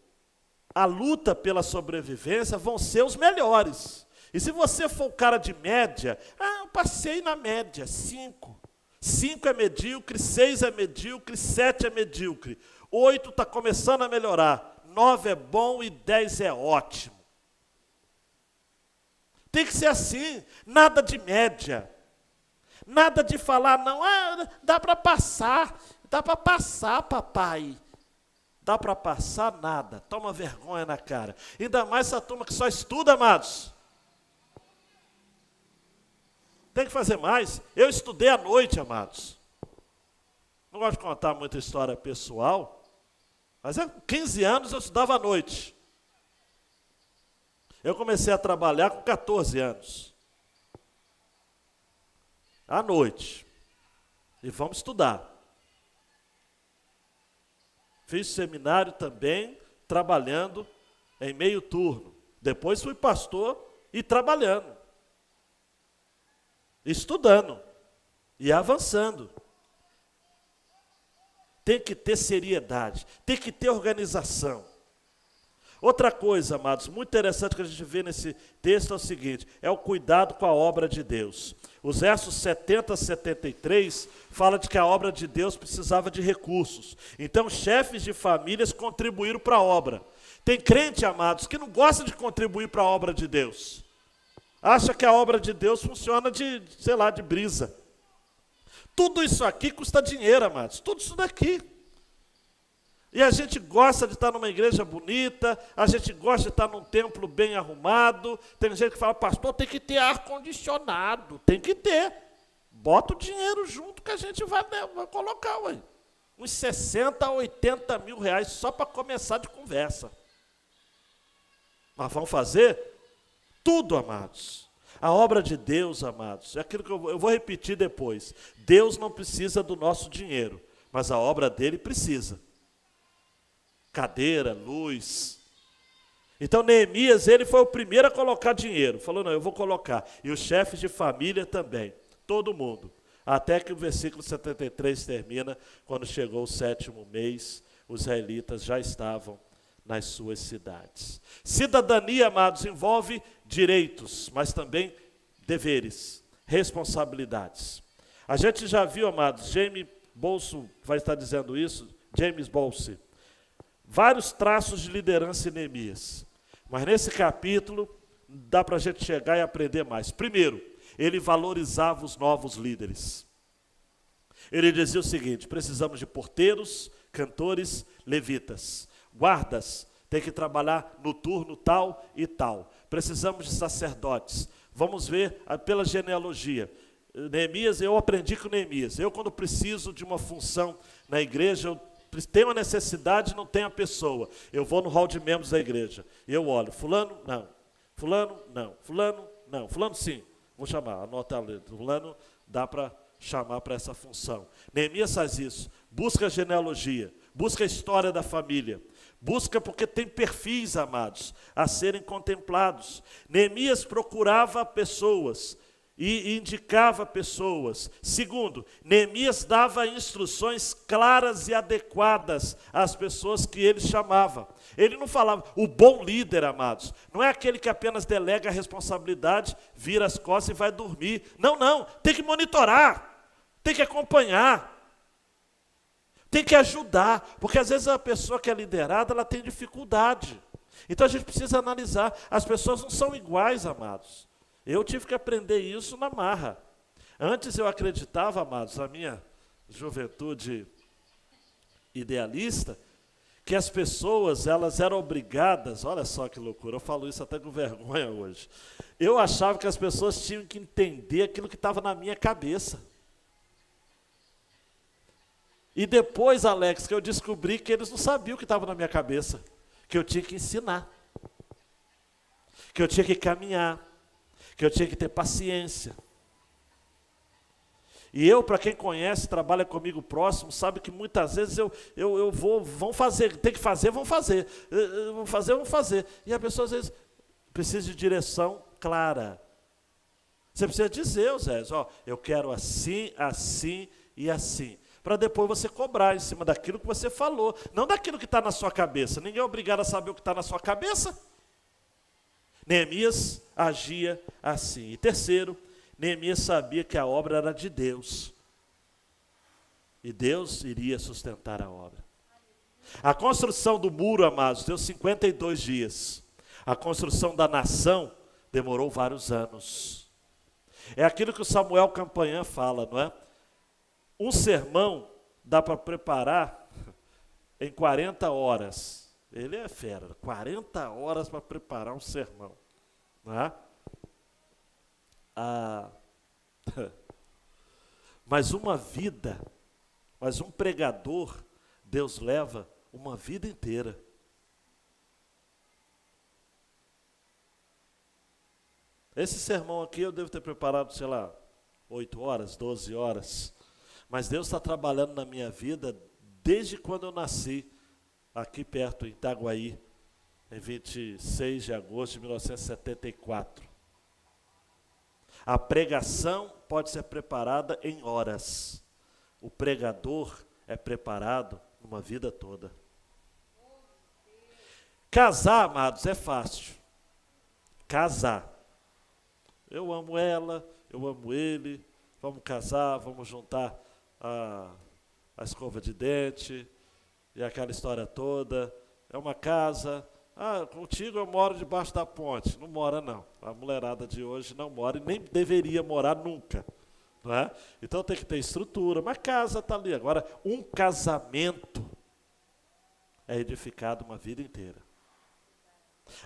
a luta pela sobrevivência vão ser os melhores. E se você for o cara de média, eu passei na média, 5. 5 é medíocre, 6 é medíocre, 7 é medíocre. 8 está começando a melhorar, 9 é bom e 10 é ótimo. Tem que ser assim, nada de média. Nada de falar, não, dá para passar, papai. Dá para passar nada, toma vergonha na cara. Ainda mais essa turma que só estuda, amados. Tem que fazer mais. Eu estudei à noite, amados. Não gosto de contar muita história pessoal, mas há 15 anos eu estudava à noite. Eu comecei a trabalhar com 14 anos. À noite. E vamos estudar. Fiz seminário também, trabalhando em meio turno. Depois fui pastor e trabalhando. Estudando. E avançando. Tem que ter seriedade, tem que ter organização. Outra coisa, amados, muito interessante que a gente vê nesse texto é o seguinte, é o cuidado com a obra de Deus. Os versos 70 a 73 fala de que a obra de Deus precisava de recursos. Então, chefes de famílias contribuíram para a obra. Tem crente, amados, que não gosta de contribuir para a obra de Deus. Acha que a obra de Deus funciona de brisa. Tudo isso aqui custa dinheiro, amados. Tudo isso daqui. E a gente gosta de estar numa igreja bonita, a gente gosta de estar num templo bem arrumado. Tem gente que fala, pastor, tem que ter ar-condicionado. Tem que ter. Bota o dinheiro junto que a gente vai colocar, ué. Uns 60 a 80 mil reais só para começar de conversa. Mas vamos fazer? Tudo, amados. A obra de Deus, amados, é aquilo que eu vou repetir depois. Deus não precisa do nosso dinheiro, mas a obra dele precisa. Cadeira, luz. Então Neemias, ele foi o primeiro a colocar dinheiro. Falou, não, eu vou colocar. E os chefes de família também. Todo mundo. Até que o versículo 73 termina, quando chegou o 7º mês, os israelitas já estavam nas suas cidades. Cidadania, amados, envolve direitos, mas também deveres, responsabilidades. A gente já viu, amados, James Bolso vai estar dizendo isso, James Bolse, vários traços de liderança em Neemias. Mas nesse capítulo, dá para a gente chegar e aprender mais. Primeiro, ele valorizava os novos líderes. Ele dizia o seguinte, precisamos de porteiros, cantores, levitas. Guardas, tem que trabalhar no turno tal e tal. Precisamos de sacerdotes. Vamos ver pela genealogia. Neemias, eu aprendi com Neemias. Eu, quando preciso de uma função na igreja, eu tenho uma necessidade, não tenho a pessoa. Eu vou no hall de membros da igreja. E eu olho, fulano, não. Fulano, não. Fulano, não. Fulano, sim. Vou chamar, anota a letra. Fulano, dá para chamar para essa função. Neemias faz isso. Busca a genealogia. Busca a história da família. Busca porque tem perfis, amados, a serem contemplados. Neemias procurava pessoas e indicava pessoas. Segundo, Neemias dava instruções claras e adequadas às pessoas que ele chamava. Ele não falava, o bom líder, amados, não é aquele que apenas delega a responsabilidade, vira as costas e vai dormir. Não, não, tem que monitorar, tem que acompanhar. Tem que ajudar, porque às vezes a pessoa que é liderada, ela tem dificuldade. Então a gente precisa analisar, as pessoas não são iguais, amados. Eu tive que aprender isso na marra. Antes eu acreditava, amados, na minha juventude idealista, que as pessoas, elas eram obrigadas, olha só que loucura, eu falo isso até com vergonha hoje. Eu achava que as pessoas tinham que entender aquilo que estava na minha cabeça. E depois, Alex, que eu descobri que eles não sabiam o que estava na minha cabeça, que eu tinha que ensinar, que eu tinha que caminhar, que eu tinha que ter paciência. E eu, para quem conhece, trabalha comigo próximo, sabe que muitas vezes eu vão fazer, tem que fazer, vão fazer, vão fazer. E a pessoa às vezes precisa de direção clara. Você precisa dizer, Zé, ó, eu quero assim, assim e assim. Para depois você cobrar em cima daquilo que você falou, não daquilo que está na sua cabeça. Ninguém é obrigado a saber o que está na sua cabeça. Neemias agia assim. E terceiro, Neemias sabia que a obra era de Deus. E Deus iria sustentar a obra. A construção do muro, amados, deu 52 dias. A construção da nação demorou vários anos. É aquilo que o Samuel Campanhã fala, não é? Um sermão dá para preparar em 40 horas. Ele é fera, 40 horas para preparar um sermão. Não é? Mas uma vida, mas um pregador, Deus leva uma vida inteira. Esse sermão aqui eu devo ter preparado, sei lá, 8 horas, 12 horas. Mas Deus está trabalhando na minha vida desde quando eu nasci, aqui perto, em Itaguaí, em 26 de agosto de 1974. A pregação pode ser preparada em horas. O pregador é preparado uma vida toda. Casar, amados, é fácil. Casar. Eu amo ela, eu amo ele, vamos casar, vamos juntar a escova de dente e aquela história toda. É uma casa. Contigo eu moro debaixo da ponte. Não mora, não. A mulherada de hoje não mora e nem deveria morar nunca. Não é? Então tem que ter estrutura, mas casa está ali. Agora, um casamento é edificado uma vida inteira.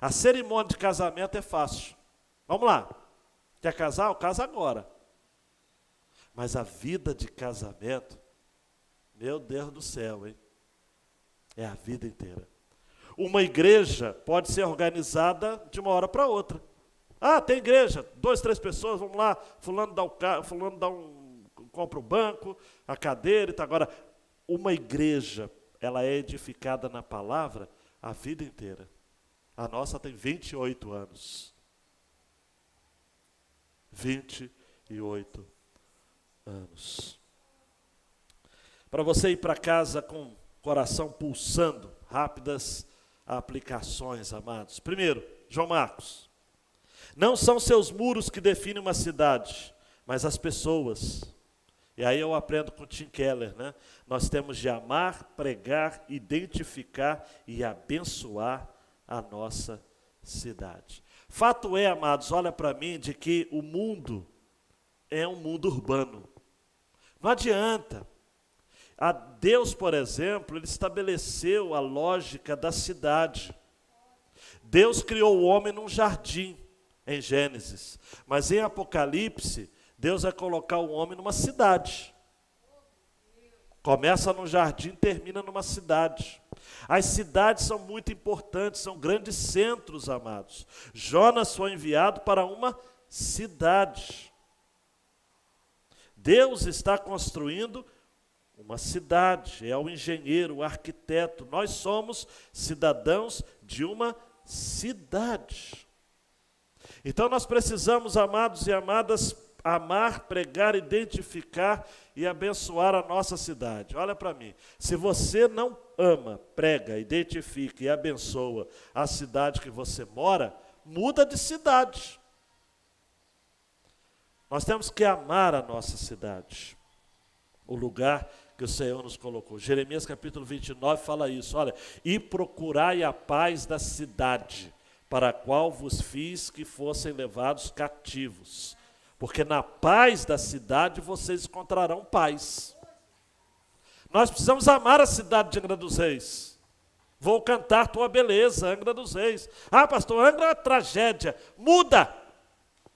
A cerimônia de casamento é fácil. Vamos lá. Quer casar? Casa agora. Mas a vida de casamento, meu Deus do céu, hein? É a vida inteira. Uma igreja pode ser organizada de uma hora para outra. Tem igreja, 2, 3 pessoas, vamos lá, fulano compra o banco, a cadeira e tal. Agora, uma igreja, ela é edificada na palavra a vida inteira. A nossa tem 28 anos. 28 anos. Para você ir para casa com o coração pulsando, rápidas aplicações, amados. Primeiro, João Marcos. Não são seus muros que definem uma cidade, mas as pessoas. E aí eu aprendo com Tim Keller, né? Nós temos de amar, pregar, identificar e abençoar a nossa cidade. Fato é, amados, olha para mim, de que o mundo é um mundo urbano. Não adianta. A Deus, por exemplo, ele estabeleceu a lógica da cidade. Deus criou o homem num jardim, em Gênesis. Mas em Apocalipse, Deus vai colocar o homem numa cidade. Começa no jardim, termina numa cidade. As cidades são muito importantes, são grandes centros, amados. Jonas foi enviado para uma cidade. Deus está construindo uma cidade, é o engenheiro, o arquiteto. Nós somos cidadãos de uma cidade. Então nós precisamos, amados e amadas, amar, pregar, identificar e abençoar a nossa cidade. Olha para mim, se você não ama, prega, identifica e abençoa a cidade que você mora, muda de cidade. Nós temos que amar a nossa cidade, o lugar que o Senhor nos colocou. Jeremias capítulo 29 fala isso, olha, e procurai a paz da cidade, para a qual vos fiz que fossem levados cativos, porque na paz da cidade vocês encontrarão paz. Nós precisamos amar a cidade de Angra dos Reis. Vou cantar tua beleza, Angra dos Reis. Pastor, Angra é uma tragédia. Muda!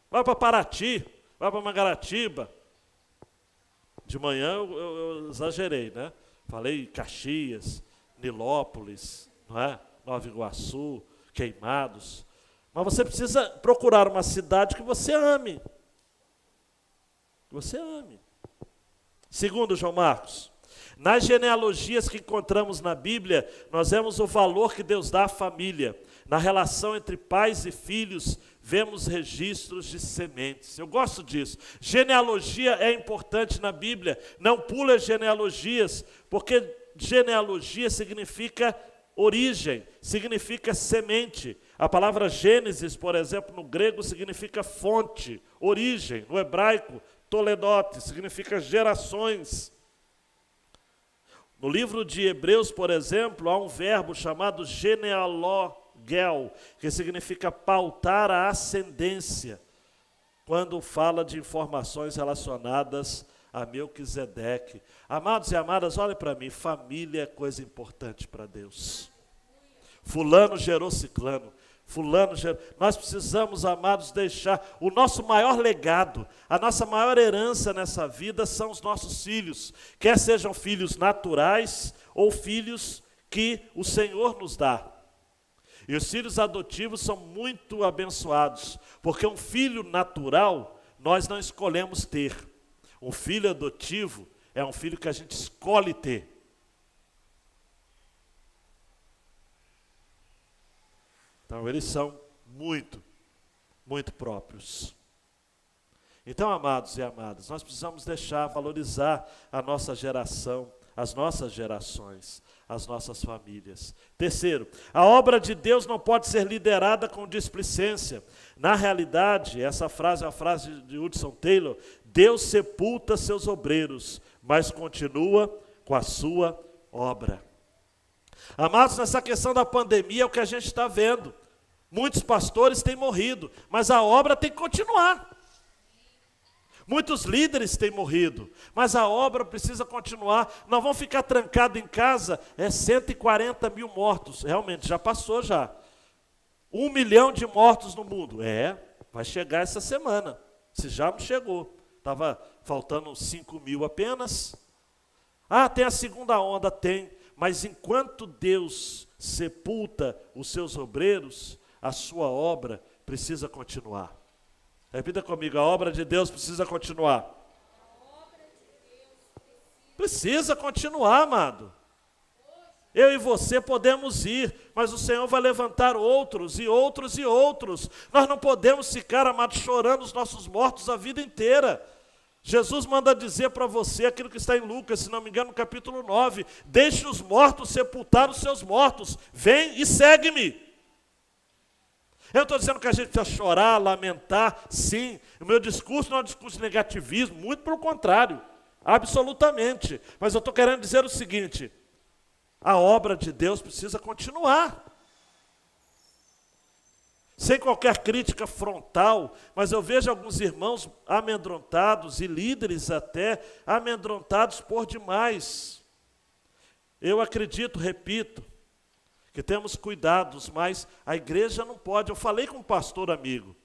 Vai para Paraty, vai para Mangaratiba. De manhã eu exagerei, né? Falei Caxias, Nilópolis, não é? Nova Iguaçu, Queimados. Mas você precisa procurar uma cidade que você ame. Que você ame. Segundo, João Marcos, nas genealogias que encontramos na Bíblia, nós vemos o valor que Deus dá à família. Na relação entre pais e filhos, vemos registros de sementes. Eu gosto disso. Genealogia é importante na Bíblia. Não pula genealogias, porque genealogia significa origem, significa semente. A palavra Gênesis, por exemplo, no grego significa fonte, origem. No hebraico, toledote, significa gerações. No livro de Hebreus, por exemplo, há um verbo chamado genealogel, que significa pautar a ascendência, quando fala de informações relacionadas a Melquisedeque. Amados e amadas, olhem para mim, família é coisa importante para Deus. Fulano gerou ciclano. Nós precisamos, amados, deixar o nosso maior legado, a nossa maior herança nessa vida são os nossos filhos, quer sejam filhos naturais ou filhos que o Senhor nos dá. E os filhos adotivos são muito abençoados, porque um filho natural nós não escolhemos ter. Um filho adotivo é um filho que a gente escolhe ter. Então, eles são muito, muito próprios. Então, amados e amadas, nós precisamos valorizar a nossa geração, as nossas gerações, as nossas famílias. Terceiro, a obra de Deus não pode ser liderada com displicência. Na realidade, essa frase é uma frase de Hudson Taylor: Deus sepulta seus obreiros, mas continua com a sua obra. Amados, nessa questão da pandemia é o que a gente está vendo. Muitos pastores têm morrido, mas a obra tem que continuar. Muitos líderes têm morrido, mas a obra precisa continuar. Nós vamos ficar trancados em casa, 140 mil mortos. Realmente, já passou já. 1 milhão de mortos no mundo. Vai chegar essa semana. Se já não chegou. Estava faltando 5 mil apenas. Tem a segunda onda? Tem. Mas enquanto Deus sepulta os seus obreiros, a sua obra precisa continuar. Repita comigo: a obra de Deus precisa continuar. Precisa continuar, amado. Eu e você podemos ir, mas o Senhor vai levantar outros e outros e outros. Nós não podemos ficar, amado, chorando os nossos mortos a vida inteira. Jesus manda dizer para você aquilo que está em Lucas, se não me engano, no capítulo 9. Deixe os mortos sepultar os seus mortos. Vem e segue-me. Eu não estou dizendo que a gente precisa chorar, lamentar, sim. O meu discurso não é um discurso de negativismo, muito pelo contrário, absolutamente. Mas eu estou querendo dizer o seguinte: a obra de Deus precisa continuar. Sem qualquer crítica frontal, mas eu vejo alguns irmãos amedrontados e líderes até amedrontados por demais. Eu acredito, repito, que temos cuidados, mas a igreja não pode. Eu falei com um pastor amigo,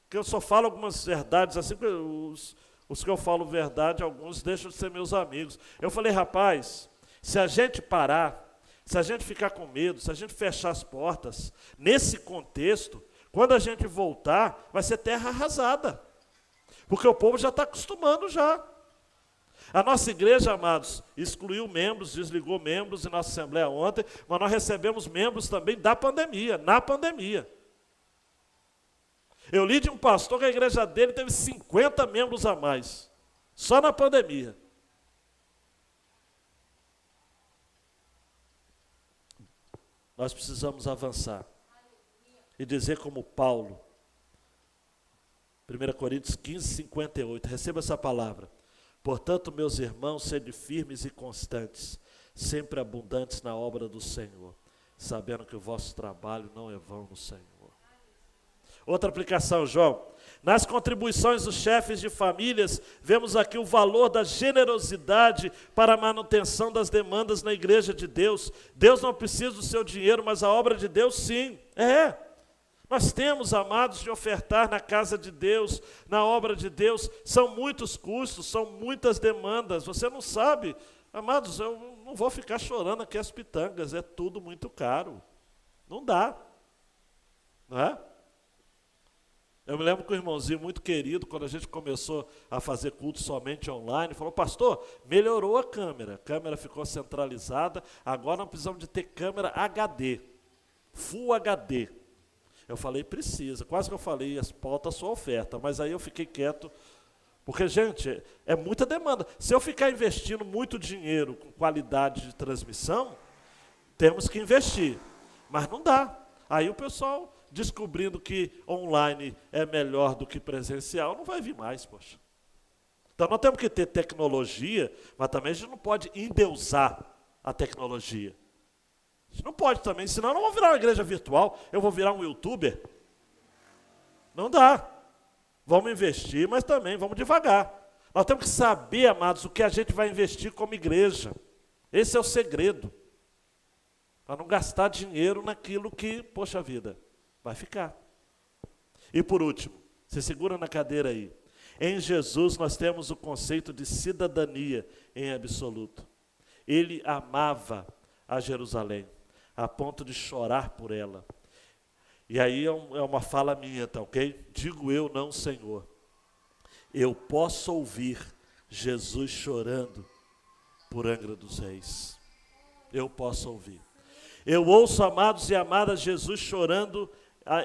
que eu só falo algumas verdades, assim que os que eu falo verdade, alguns deixam de ser meus amigos. Eu falei: rapaz, se a gente parar, se a gente ficar com medo, se a gente fechar as portas, nesse contexto, quando a gente voltar, vai ser terra arrasada, porque o povo já está acostumando já. A nossa igreja, amados, excluiu membros, desligou membros em nossa assembleia ontem, mas nós recebemos membros também da pandemia, na pandemia. Eu li de um pastor que a igreja dele teve 50 membros a mais, só na pandemia. Nós precisamos avançar e dizer como Paulo, 1 Coríntios 15, 58, receba essa palavra: portanto, meus irmãos, sede firmes e constantes, sempre abundantes na obra do Senhor, sabendo que o vosso trabalho não é vão no Senhor. Outra aplicação, João. Nas contribuições dos chefes de famílias, vemos aqui o valor da generosidade para a manutenção das demandas na igreja de Deus. Deus não precisa do seu dinheiro, mas a obra de Deus sim. Nós temos, amados, de ofertar na casa de Deus, na obra de Deus. São muitos custos, são muitas demandas. Você não sabe, amados, eu não vou ficar chorando aqui as pitangas, é tudo muito caro. Não dá, não é? Eu me lembro que um irmãozinho muito querido, quando a gente começou a fazer culto somente online, falou: pastor, melhorou a câmera ficou centralizada, agora não precisamos de ter câmera HD, Full HD. Eu falei: precisa, quase que eu falei, pauta a sua oferta, mas aí eu fiquei quieto, porque, gente, é muita demanda. Se eu ficar investindo muito dinheiro com qualidade de transmissão, temos que investir, mas não dá. Aí o pessoal, descobrindo que online é melhor do que presencial, não vai vir mais, poxa. Então nós temos que ter tecnologia, mas também a gente não pode endeusar a tecnologia. A gente não pode também, senão eu não vou virar uma igreja virtual, eu vou virar um youtuber. Não dá. Vamos investir, mas também vamos devagar. Nós temos que saber, amados, o que a gente vai investir como igreja. Esse é o segredo. Para não gastar dinheiro naquilo que, poxa vida, vai ficar. E por último, você segura na cadeira aí. Em Jesus nós temos o conceito de cidadania em absoluto. Ele amava a Jerusalém, a ponto de chorar por ela. E aí é uma fala minha, tá ok? Digo eu, não o Senhor. Eu posso ouvir Jesus chorando por Angra dos Reis. Eu posso ouvir. Eu ouço, amados e amadas, Jesus chorando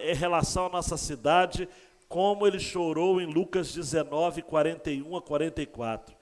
em relação à nossa cidade, como ele chorou em Lucas 19, 41 a 44.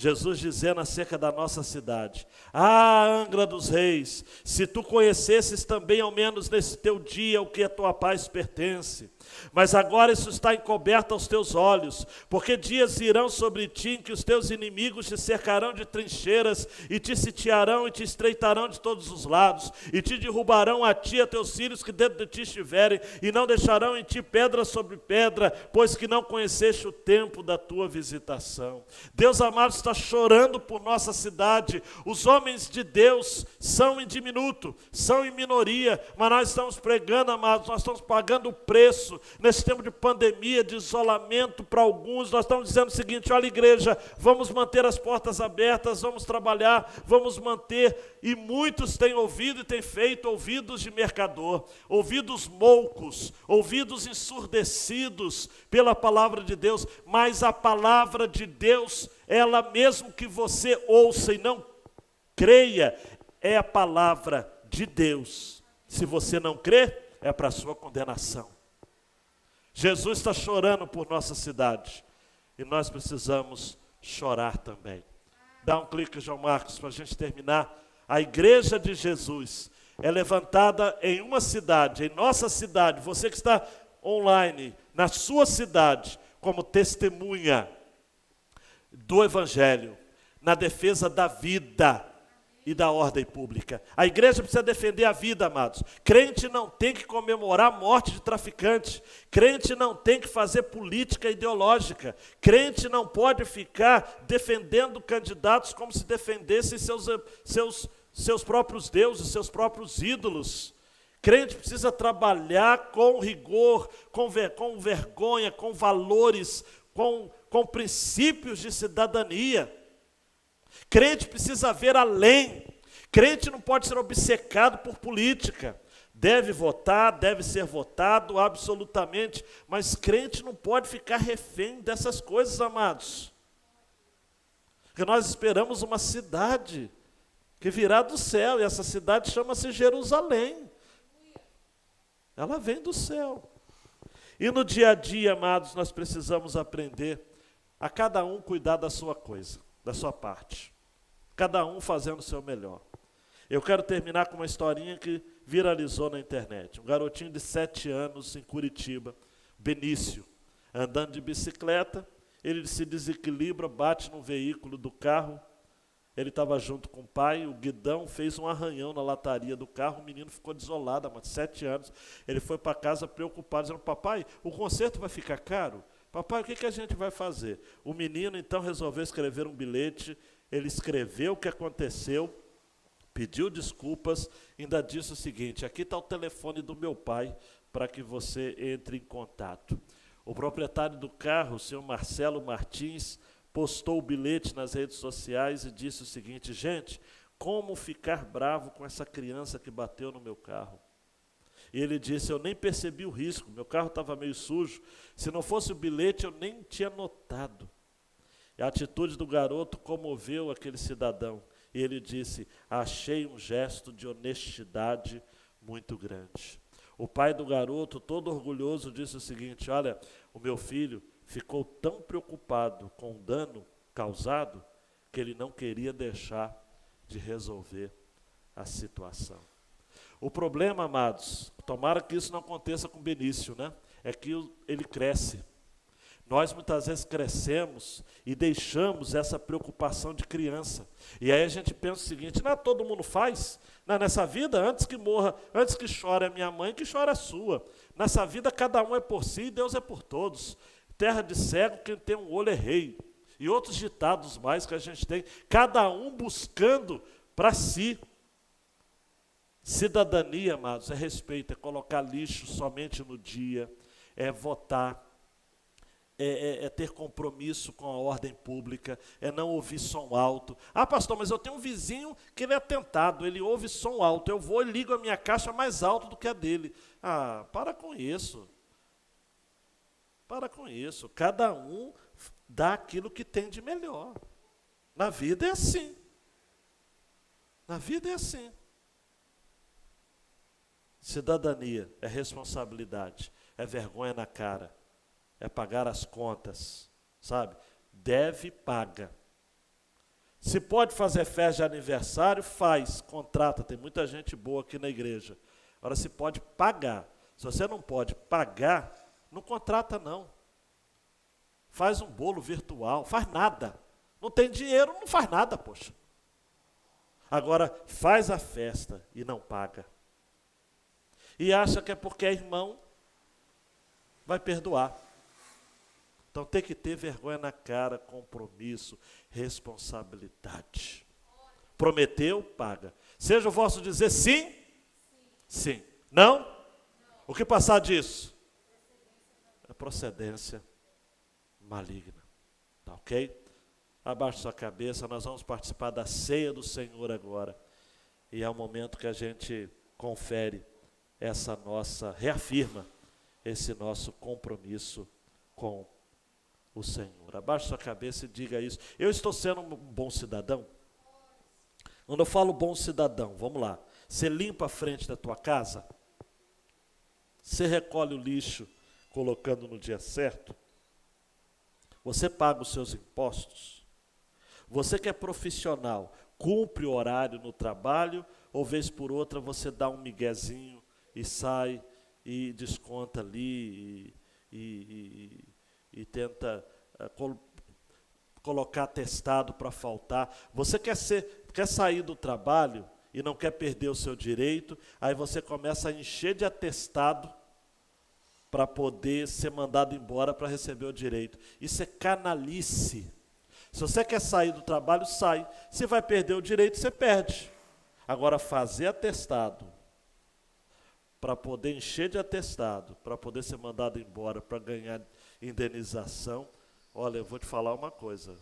Jesus dizendo acerca da nossa cidade: ah, Angra dos Reis, se tu conhecesses também ao menos nesse teu dia o que a tua paz pertence, mas agora isso está encoberto aos teus olhos, porque dias virão sobre ti em que os teus inimigos te cercarão de trincheiras, e te sitiarão e te estreitarão de todos os lados, e te derrubarão a ti e a teus filhos que dentro de ti estiverem, e não deixarão em ti pedra sobre pedra, pois que não conheceste o tempo da tua visitação. Deus amado está chorando por nossa cidade. Os homens de Deus são em diminuto, são em minoria, mas nós estamos pregando, amados, nós estamos pagando o preço. Nesse tempo de pandemia, de isolamento para alguns, nós estamos dizendo o seguinte: olha, igreja, vamos manter as portas abertas, vamos trabalhar, vamos manter, e muitos têm ouvido e têm feito ouvidos de mercador, ouvidos moucos, ouvidos ensurdecidos pela palavra de Deus, mas a palavra de Deus, ela mesmo que você ouça e não creia, é a palavra de Deus. Se você não crê, é para a sua condenação. Jesus está chorando por nossa cidade, e nós precisamos chorar também. Dá um clique, João Marcos, para a gente terminar. A igreja de Jesus é levantada em uma cidade, em nossa cidade, você que está online, na sua cidade, como testemunha do Evangelho, na defesa da vida e da ordem pública. A igreja precisa defender a vida, amados. Crente não tem que comemorar a morte de traficante. Crente não tem que fazer política ideológica. Crente não pode ficar defendendo candidatos como se defendessem seus próprios deuses, seus próprios ídolos. Crente precisa trabalhar com rigor, com vergonha, com valores, com princípios de cidadania. Crente precisa ver além. Crente não pode ser obcecado por política. Deve votar, deve ser votado, absolutamente. Mas crente não pode ficar refém dessas coisas, amados. Porque nós esperamos uma cidade que virá do céu, e essa cidade chama-se Jerusalém. Ela vem do céu. E no dia a dia, amados, nós precisamos aprender a cada um cuidar da sua coisa, da sua parte. Cada um fazendo o seu melhor. Eu quero terminar com uma historinha que viralizou na internet. Um garotinho de 7 anos em Curitiba, Benício, andando de bicicleta, ele se desequilibra, bate no veículo do carro. Ele estava junto com o pai, o guidão fez um arranhão na lataria do carro, o menino ficou desolado, mas 7 anos. Ele foi para casa preocupado, dizendo: papai, o conserto vai ficar caro? Papai, o que a gente vai fazer? O menino então resolveu escrever um bilhete. Ele escreveu o que aconteceu, pediu desculpas, ainda disse o seguinte: aqui está o telefone do meu pai para que você entre em contato. O proprietário do carro, o senhor Marcelo Martins, postou o bilhete nas redes sociais e disse o seguinte: gente, como ficar bravo com essa criança que bateu no meu carro? E ele disse: eu nem percebi o risco, meu carro estava meio sujo, se não fosse o bilhete eu nem tinha notado. A atitude do garoto comoveu aquele cidadão. E ele disse: achei um gesto de honestidade muito grande. O pai do garoto, todo orgulhoso, disse o seguinte: olha, o meu filho ficou tão preocupado com o dano causado que ele não queria deixar de resolver a situação. O problema, amados, tomara que isso não aconteça com Benício, né? É que ele cresce. Nós muitas vezes crescemos e deixamos essa preocupação de criança. E aí a gente pensa o seguinte: não, todo mundo faz. Não, nessa vida, antes que morra, antes que chore a minha mãe, que chore a sua. Nessa vida, cada um é por si e Deus é por todos. Terra de cego, quem tem um olho é rei. E outros ditados mais que a gente tem, cada um buscando para si. Cidadania, amados, é respeito, é colocar lixo somente no dia, é votar, é ter compromisso com a ordem pública, é não ouvir som alto. Ah, pastor, mas eu tenho um vizinho que ele é atentado, ele ouve som alto, eu vou e ligo a minha caixa mais alto do que a dele. Ah, para com isso. Para com isso. Cada um dá aquilo que tem de melhor. Na vida é assim. Na vida é assim. Cidadania é responsabilidade, é vergonha na cara. É pagar as contas, sabe? Deve, paga. Se pode fazer festa de aniversário, faz, contrata, tem muita gente boa aqui na igreja. Agora, se pode pagar. Se você não pode pagar, não contrata não. Faz um bolo virtual, faz nada. Não tem dinheiro, não faz nada, poxa. Agora, faz a festa e não paga. E acha que é porque é irmão, vai perdoar. Então tem que ter vergonha na cara, compromisso, responsabilidade. Prometeu, paga. Seja o vosso dizer sim, sim. Não? O que passar disso? É procedência maligna. Tá ok? Abaixe sua cabeça, nós vamos participar da ceia do Senhor agora. E é o momento que a gente confere essa nossa, reafirma esse nosso compromisso com o Senhor. Abaixe sua cabeça e diga isso. Eu estou sendo um bom cidadão? Quando eu falo bom cidadão, vamos lá. Você limpa a frente da tua casa? Você recolhe o lixo colocando no dia certo? Você paga os seus impostos? Você que é profissional, cumpre o horário no trabalho, ou vez por outra você dá um miguezinho e sai e desconta ali e tenta colocar atestado para faltar. Você quer sair do trabalho e não quer perder o seu direito, aí você começa a encher de atestado para poder ser mandado embora para receber o direito. Isso é canalice. Se você quer sair do trabalho, sai. Se vai perder o direito, você perde. Agora, fazer atestado para poder encher de atestado, para poder ser mandado embora, para ganhar indenização, olha, eu vou te falar uma coisa.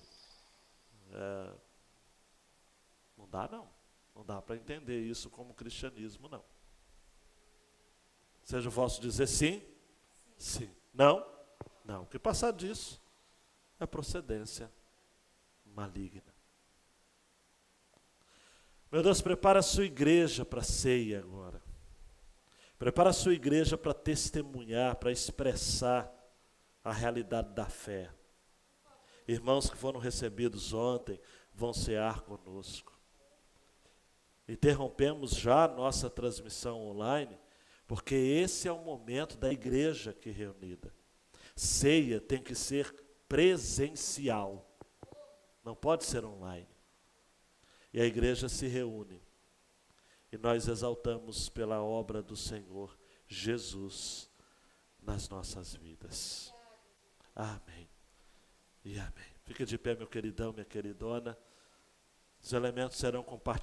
Não dá não. Não dá para entender isso como cristianismo, não. Seja o vosso dizer sim? Sim. Não? Não. O que passar disso é procedência maligna. Meu Deus, prepara a sua igreja para a ceia agora. Prepara a sua igreja para testemunhar, para expressar a realidade da fé. Irmãos que foram recebidos ontem vão cear conosco. Interrompemos já a nossa transmissão online, porque esse é o momento da igreja aqui reunida. Ceia tem que ser presencial, não pode ser online. E a igreja se reúne. E nós exaltamos pela obra do Senhor Jesus nas nossas vidas. Amém e amém. Fica de pé, meu queridão, minha queridona. Os elementos serão compartilhados.